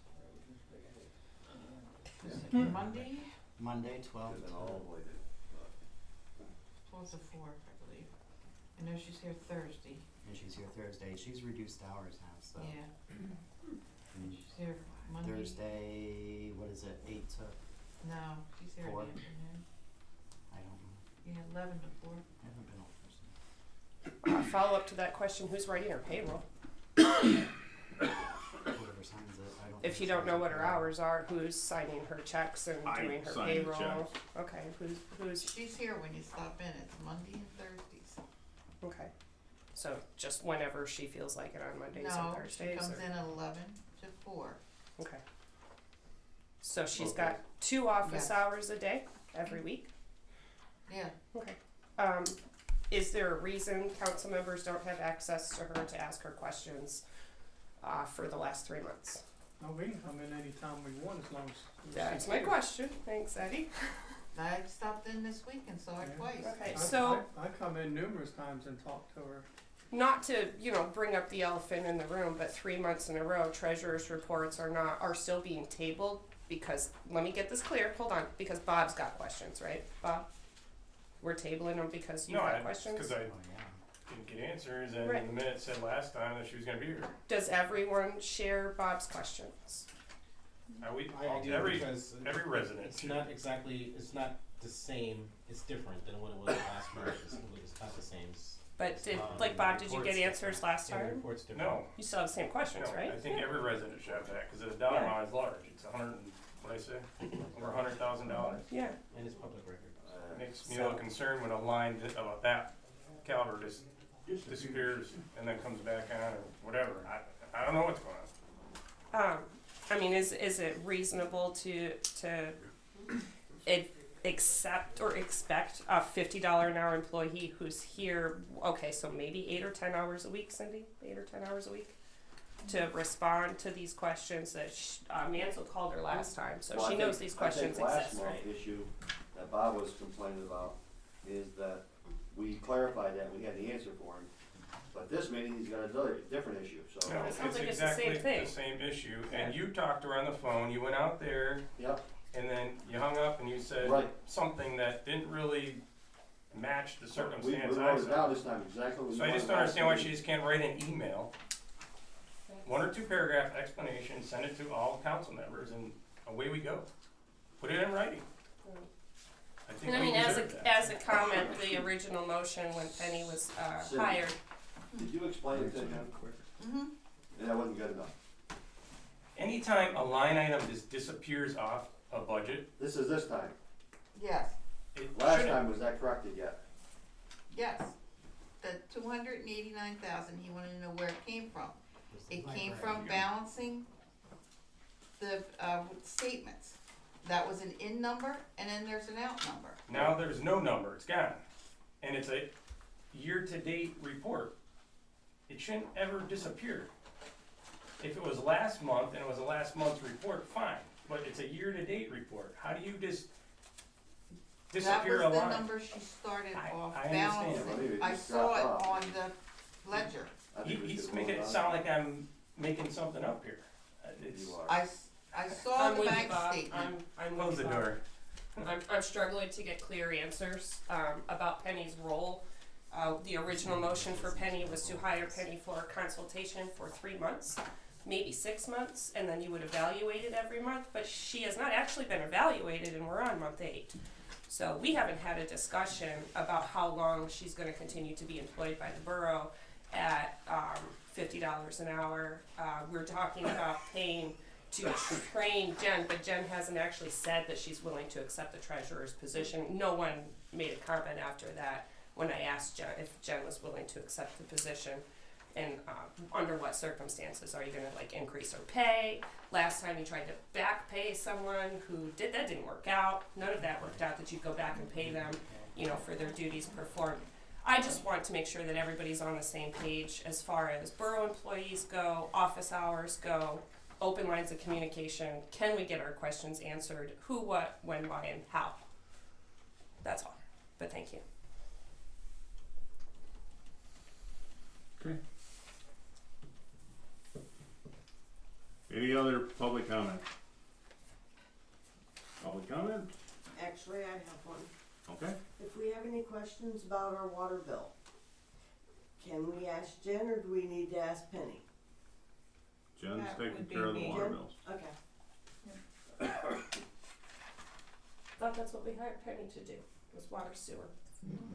Monday, Monday, 12 to 12 to 4, I believe. I know she's here Thursday, and she's here Thursday. She's reduced hours now, so. yeah. And She's here Monday. Thursday, what is it, 8 to, No, she's here in the 4. afternoon. I don't know, Yeah, 11 to 4. I haven't been over Thursday. Follow up to that question, who's writing her payroll? Whoever signs it, I don't. If you don't know what her hours are, who's signing her checks and I doing her sign the payroll? checks. Okay, who's, She's here when you stop in. It's Monday and Thursdays. okay. So just whenever she feels like it on Mondays and No, she Thursdays? comes or- in at 11 to 4. Okay. So she's got 2 office Yes. hours a day every week? Yeah. Okay. Is there a reason council members don't have access to her to ask her questions for the last 3 months? No, we can come in anytime we want as long as. That's my question. Thanks, Eddie. I stopped in this week and saw her Yeah. twice. Okay, I- so I come in numerous times and talk to her. not to, bring up the elephant in the room, but 3 months in a row, treasurer's reports are still being tabled because, let me get this clear, hold on, because Bob's got questions, right? Bob? We're tabling them because you've got questions? Cause I Oh, yeah. didn't get answers, and Right. the minute said last time that she was gonna be here. Does everyone share Bob's questions? I do Every because resident it's should. not exactly, it's not the same, it's different than what it was last month, it's not the same. But The Bob, did you report's get answers different. last Yeah, the time? report's different. No, You still have the same questions, no, right? I think Yeah. every resident should have that, cause the dollar Yeah. amount is large, it's what'd I say, over $100,000. Yeah. And it's public record. Makes me a little concerned when a line of that caliber just disappears and then comes back on or whatever, I don't know what's going on. I mean, is it reasonable to accept or expect a $50 an hour employee who's here? Okay, so maybe 8 or 10 hours a week, Cindy. 8 or 10 hours a week to respond to these questions that Mansell called her last time, so Well, she I knows think- these questions I think exist, last right? month's issue that Bob was complaining about is that we clarified that we had the answer for him. But this meeting, he's got another different issue, so. No, It sounds it's like it's the same exactly thing. the same issue, and you talked to her on the phone, you went out there, Yep, and then you hung up and you said Right. something that didn't really match the we circumstance I wrote it saw. down this time exactly what we So I just wanted don't understand why last she meeting. just can't write an email, 1 or 2 paragraph explanation, send it to all council members, and away we go. Put it in writing. I think And I we mean, as deserve that. a comment, the original motion when Penny was Cindy. hired, Did you explain it to him? Mm-hmm. And that wasn't good enough. Anytime a line item just disappears off a budget, This is this time. Yes. it Last shouldn't. time, was that corrected yet? Yes. The 289,000, he wanted to know where it came from. It came from balancing the statements. That was an in number, and then there's an out number. Now there's no number, it's gone. And it's a year-to-date report. It shouldn't ever disappear. If it was last month and it was a last month's report, fine, but it's a year-to-date report. How do you just disappear a That was the line? number she started I- off I understand. Maybe balancing. it I just saw it dropped off. on the ledger. I think we He's should making vote it on sound like I'm making something up here. It's, You are. I saw I'm the with you, bank Bob. statement. I'm close with the you, Bob. door. I'm struggling to get clear answers about Penny's role. The original motion for Penny was to hire Penny for a consultation for 3 months, maybe 6 months, and then you would evaluate it every month, but she has not actually been evaluated and we're on month 8. So we haven't had a discussion about how long she's gonna continue to be employed by the borough at $50 an hour. We're talking about paying to train Jen, but Jen hasn't actually said that she's willing to accept the treasurer's position. No one made a comment after that when I asked Jen if Jen was willing to accept the position. And under what circumstances are you gonna like increase her pay? Last time you tried to back pay someone who that didn't work out. None of that worked out, that you'd go back and pay them, you know, for their duties performed. I just want to make sure that everybody's on the same page as far as borough employees go, office hours go, open lines of communication. Can we get our questions answered? Who, what, when, why, and how? That's all. But thank you. Okay. Any other public comment? Public comment? Actually, I have one. Okay. If we have any questions about our water bill, can we ask Jen or do we need to ask Penny? Jen's That taking would be care of the me. water Jen? bills. Okay. Thought that's what we hired Penny to do, was water sewer.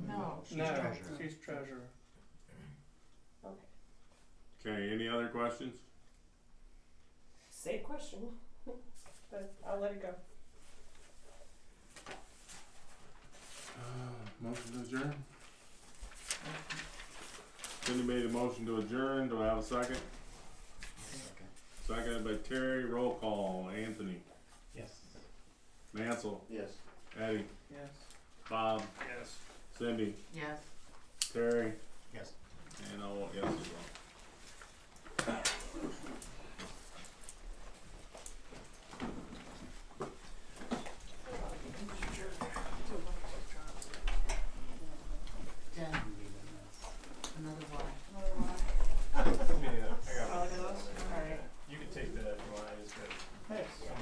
No. She's No, treasurer. she's treasurer. Okay, any other questions? Same question, but I'll let it go. Motion to adjourn? Cindy made a motion to adjourn, do I have a second? Seconded by Terry, roll call, Anthony, Yes. Mansell, Yes. Eddie, Yes. Bob, Yes. Cindy, Yes. Terry, Yes. and I'll vote yes as well. Jen, another Y. Yeah, I got All one. of those? Alright. You can take that if you want, I just got Hey, some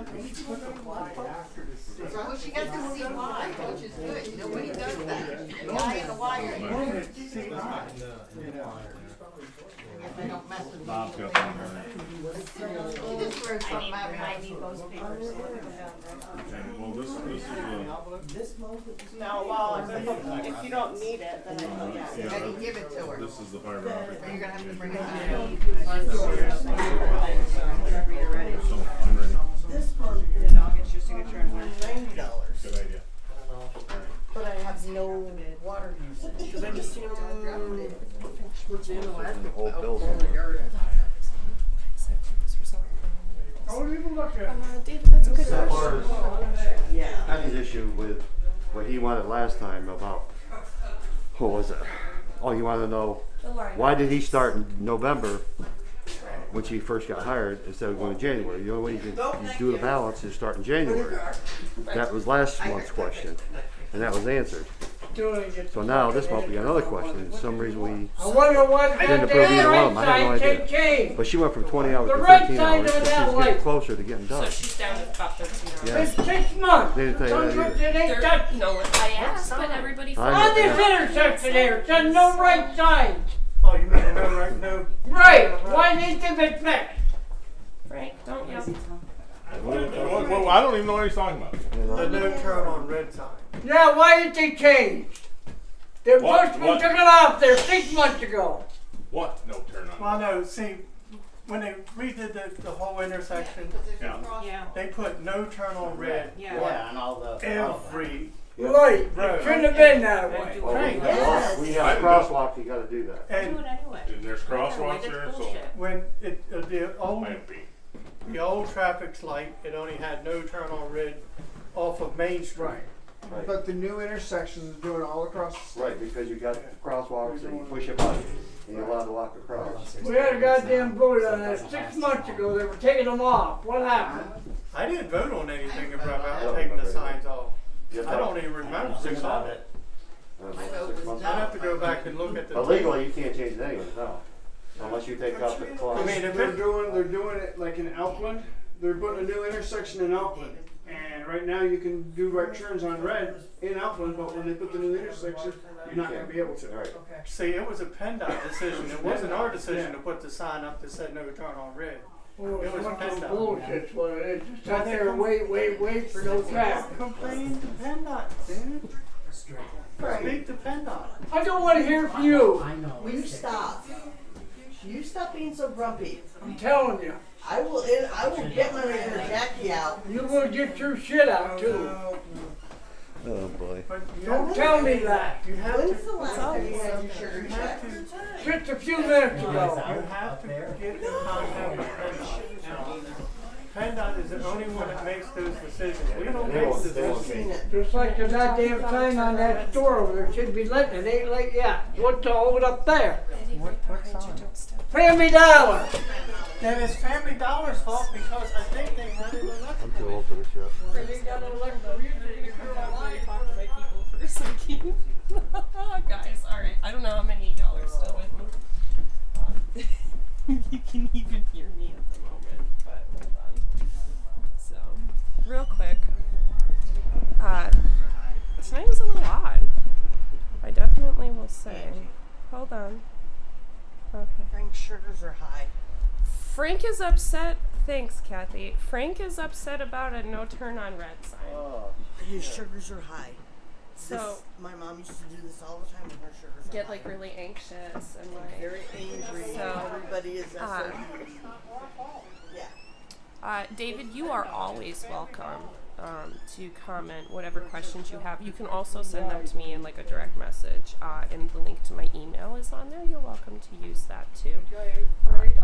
of these. he's looking after the city. Well, she got the CY, which is good. Nobody does that. The I and the Y are One here. at CI, In the you know. flyer. If they don't mess with me. Bob's she'll got pay one, her. She just throws something at me. I need those papers. Okay, well, this is, This month? No, well, if you don't need it, then I will, yeah. How do you give it to her? this is the fiber optic. Or you're gonna have to bring it back. Whenever you're ready. So, I'm ready. This month, then I'll get your signature and $90. Good idea. But I have no water usage. Cause I just seen them towards the end of last week. Whole bill's Oh my God. Don't even look at David, that's a good As question. far as Yeah. Penny's issue with what he wanted last time about, what was it? Oh, he wanted to know, The line. why did he start in November when she first got hired instead of going to January? The only way you can do the balance is start in January. That was last month's question, and that was answered. So now, this month, we got another question. For some reason, we I wonder what didn't approve either one of them. I have no idea. change. But she went from 20 hours The to right 13 side hours, of but that she's light. getting closer to getting So done. she's down to about 13 hours. Yeah. It's 6 months. They didn't tell you that either. It ain't touched. No, I asked, but everybody. I On know. this intersection there, it's on no right side. Oh, you mean no, right, no? Right, why didn't they be fixed? Frank, don't yell. I don't even know what he's talking about. The no turn on red sign. Yeah, why didn't they change? The What- enforcement what? took it off there 6 months ago. What? No turn on. Well, no, see, when they redid the whole intersection, Yeah. Yeah, they put no turn on red yeah. and all the. every Right, it road. shouldn't have been that way. Well, we have Yes. we have a crosswalk, you gotta do that. Do And it anyway. And there's crosswalks there, That's so bullshit. when the old traffic light, it only had no turn on red off of Main Street. Right. But the new intersections are doing it all across the state. Right, because you got crosswalks and you push a button and you're allowed to walk across. We had a goddamn vote on that 6 months ago, they were taking them off. What happened? I didn't vote on anything I about don't taking the remember signs off. You I don't even remember Think six about months. it. I'd have to go back and look at the. But legally, you can't change it anyway, no. Unless you take out the clause. I mean, if They're it, doing it like in Elkland. They're putting a new intersection in Elkland. And right now you can do right turns on red in Elkland, but when they put the new intersection, you're not gonna be able to. Right. see, it was a PennDOT decision. It wasn't our decision to put the sign up that said no turn on red. Oh, It was what the PennDOT. bullshit's what it is. Just sit there and wait for no traffic. Complain to PennDOT, Dan. Speak to PennDOT. I don't wanna hear from you. Will you stop? You stop being so grumpy. I'm telling you. I will get my Jackie out. You will get your shit out too. Oh, boy. But you Don't have, tell me that. you have When's to, the last time you had your sugar check? Just a few minutes ago. you have to get in contact with PennDOT. Now, PennDOT is the only one that makes those decisions. We don't make the decisions. Just like the goddamn sign on that store over there, should be lit, it ain't lit yet. What's the hold up there? What's on? $50. Then it's Family Dollar's fault because I think they had it elected. I'm too old for this shit. Guys, alright. I don't know how many y'all are still with me. You can even hear me at the moment, but hold on. So, real quick. Tonight was a little odd. I definitely will say. Hold on. Okay. Frank's sugars are high. Frank is upset. Thanks, Kathy. Frank is upset about a no turn on red sign. His sugars are high. So my mom used to do this all the time when her sugars are get high. like really anxious and like Very angry. So, Everybody is SOB. Yeah. David, you are always welcome to comment whatever questions you have. You can also send them to me in like a direct message, and the link to my email is on there. You're welcome to use that too.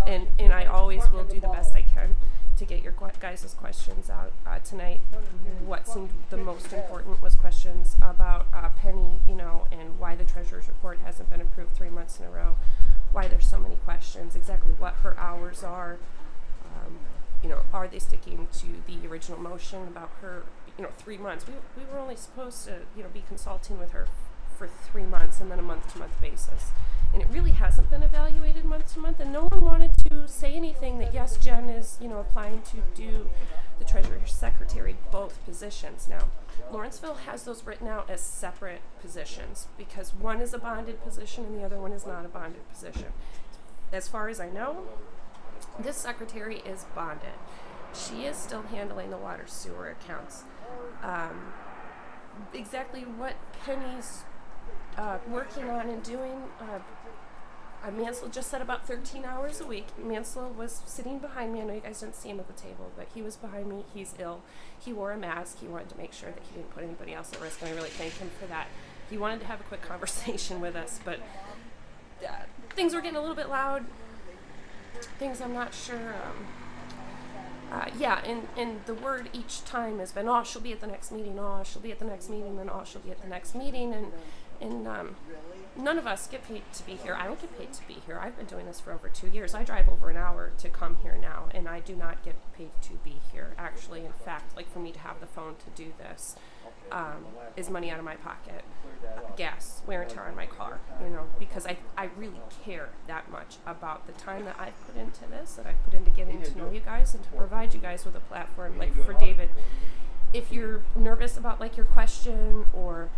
And I always will do the best I can to get your guys' questions out. Tonight, what seemed the most important was questions about Penny, you know, and why the treasurer's report hasn't been approved 3 months in a row, why there's so many questions, exactly what her hours are. You know, are they sticking to the original motion about her, 3 months? We were only supposed to, be consulting with her for 3 months and then a month-to-month basis. And it really hasn't been evaluated month-to-month, and no one wanted to say anything that, yes, Jen is, applying to do the treasurer secretary, both positions. Now, Lawrenceville has those written out as separate positions because one is a bonded position and the other one is not a bonded position. As far as I know, this secretary is bonded. She is still handling the water sewer accounts. Exactly what Penny's working on and doing, Mansell just said about 13 hours a week. Mansell was sitting behind me. I know you guys didn't see him at the table, but he was behind me. He's ill. He wore a mask. He wanted to make sure that he didn't put anybody else at risk, and I really thank him for that. He wanted to have a quick conversation with us, but things were getting a little bit loud. Things I'm not sure. And the word each time has been, she'll be at the next meeting, she'll be at the next meeting, and she'll be at the next meeting, and none of us get paid to be here. I don't get paid to be here. I've been doing this for over 2 years. I drive over an hour to come here now, and I do not get paid to be here. Actually, in fact, like for me to have the phone to do this is money out of my pocket, gas, wear and tear on my car, because I really care that much about the time that I've put into this, that I've put into getting to know you guys and to provide you guys with a platform. Like for David, if you're nervous about like your question or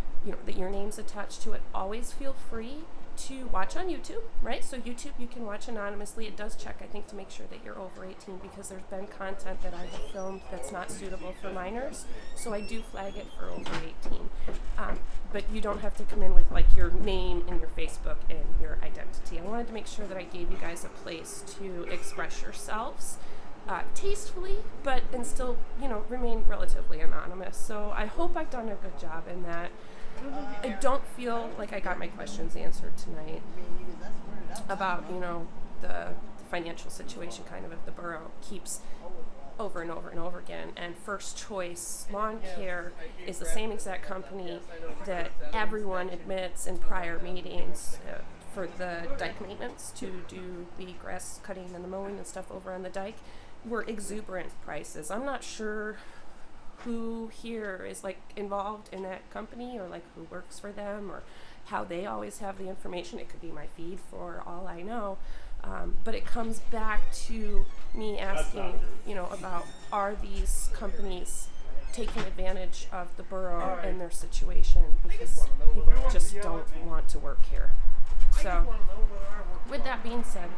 that your name's attached to it, always feel free to watch on YouTube, right? So YouTube, you can watch anonymously. It does check, I think, to make sure that you're over 18 because there's been content that I have filmed that's not suitable for minors. So I do flag it for over 18. But you don't have to come in with like your name and your Facebook and your identity. I wanted to make sure that I gave you guys a place to express yourselves tastefully, and still, remain relatively anonymous. So I hope I've done a good job in that. I don't feel like I got my questions answered tonight about, the financial situation kind of the borough keeps over and over and over again. And First Choice Lawn Care is the same exact company that everyone admits in prior meetings for the dike maintenance to do the grass cutting and the mowing and stuff over on the dike were exuberant prices. I'm not sure who here is like involved in that company or like who works for them or how they always have the information. It could be my feed for all I know. But it comes back to me asking, about are these companies taking advantage of the borough and their situation because people just don't want to work here. So with that being said,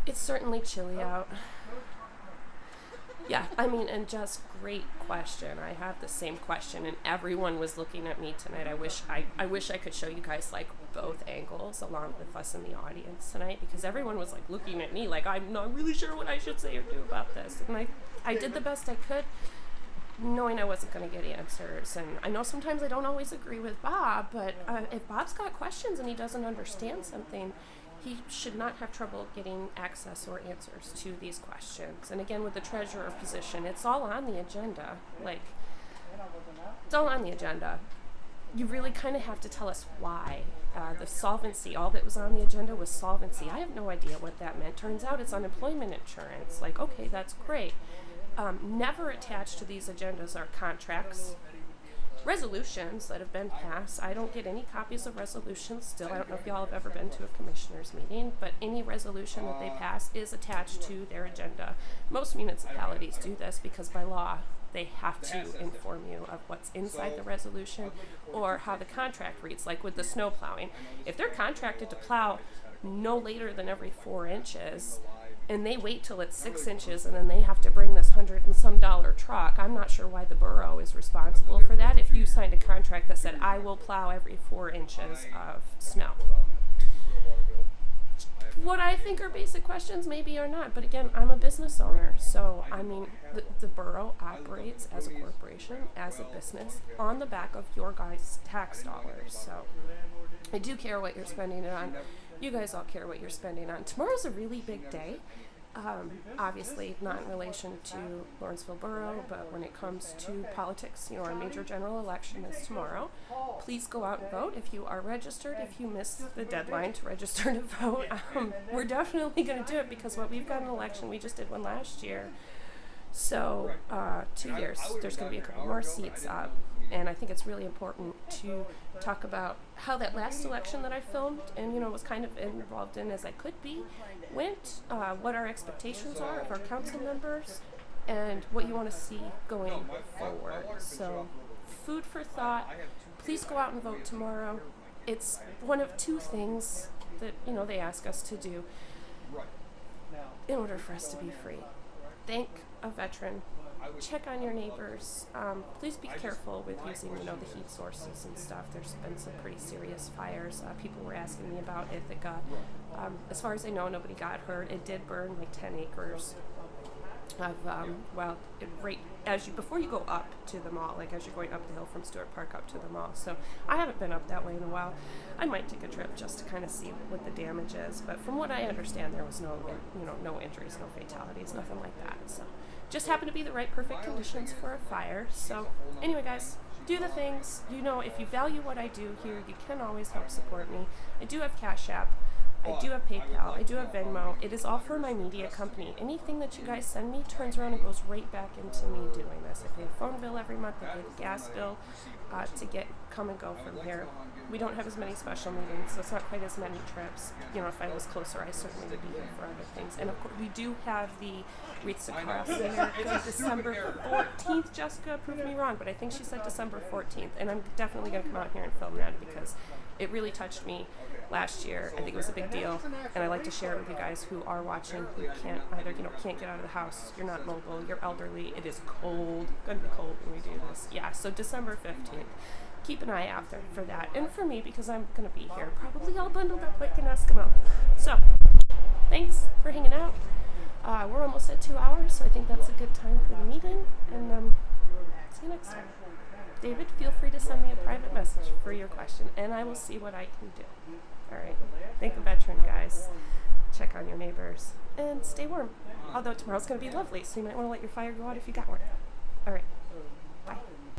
it's certainly chilly out. Yeah, I mean, and just great question. I have the same question, and everyone was looking at me tonight. I wish I could show you guys like both angles along with us in the audience tonight, because everyone was like looking at me like I'm not really sure what I should say or do about this. And I did the best I could, knowing I wasn't going to get answers. And I know sometimes I don't always agree with Bob, but if Bob's got questions and he doesn't understand something, he should not have trouble getting access or answers to these questions. And again, with the treasurer position, it's all on the agenda. Like, it's all on the agenda. You really kind of have to tell us why. The solvency, all that was on the agenda was solvency. I have no idea what that meant. Turns out it's unemployment insurance. Like, okay, that's great. Never attached to these agendas are contracts, resolutions that have been passed. I don't get any copies of resolutions still. I don't know if y'all have ever been to a commissioners meeting, but any resolution that they pass is attached to their agenda. Most municipalities do this because by law they have to inform you of what's inside the resolution or how the contract reads, like with the snow plowing. If they're contracted to plow no later than every 4 inches, and they wait till it's 6 inches and then they have to bring this $100 and some truck, I'm not sure why the borough is responsible for that if you signed a contract that said, I will plow every 4 inches of snow. What I think are basic questions maybe are not, but again, I'm a business owner, so I mean, the borough operates as a corporation, as a business, on the back of your guys' tax dollars, so I do care what you're spending it on. You guys all care what you're spending on. Tomorrow's a really big day. Obviously not in relation to Lawrenceville Borough, but when it comes to politics, our major general election is tomorrow. Please go out and vote if you are registered. If you missed the deadline to register to vote, we're definitely going to do it, because what we've got an election, we just did one last year. So 2 years, there's going to be a couple more seats up. And I think it's really important to talk about how that last election that I filmed and, was kind of involved in as I could be, went, what our expectations are of our council members, and what you want to see going forward. So, food for thought. Please go out and vote tomorrow. It's one of 2 things that, they ask us to do in order for us to be free. Thank a veteran. Check on your neighbors. Please be careful with using, the heat sources and stuff. There's been some pretty serious fires. People were asking me about Ithaca. As far as I know, nobody got hurt. It did burn like 10 acres of, before you go up to the mall, like as you're going up the hill from Stewart Park up to the mall. So I haven't been up that way in a while. I might take a trip just to kind of see what the damage is. But from what I understand, there was no injuries, no fatalities, nothing like that. So just happened to be the right perfect conditions for a fire. So anyway, guys, do the things. If you value what I do here, you can always help support me. I do have Cash App. I do have PayPal. I do have Venmo. It is all for my media company. Anything that you guys send me turns around and goes right back into me doing this. I pay a phone bill every month. I pay the gas bill to come and go from here. We don't have as many special meetings, so it's not quite as many trips. If I was closer, I certainly would be here for other things. And of course, we do have the Wreaths Across America December 14th. Jessica proved me wrong, but I think she said December 14th. And I'm definitely going to come out here and film that, because it really touched me last year. I think it was a big deal, and I like to share it with you guys who are watching, who can't either, can't get out of the house, you're not mobile, you're elderly, it is cold, gonna be cold when we do this. Yeah, so December 15th. Keep an eye out there for that, and for me, because I'm gonna be here, probably all bundled up like an Eskimo. So, thanks for hanging out. We're almost at 2 hours, so I think that's a good time for the meeting, and see you next time. David, feel free to send me a private message for your question, and I will see what I can do. All right. Thank a veteran, guys. Check on your neighbors, and stay warm. Although tomorrow's going to be lovely, so you might want to let your fire go out if you got one. All right. Bye.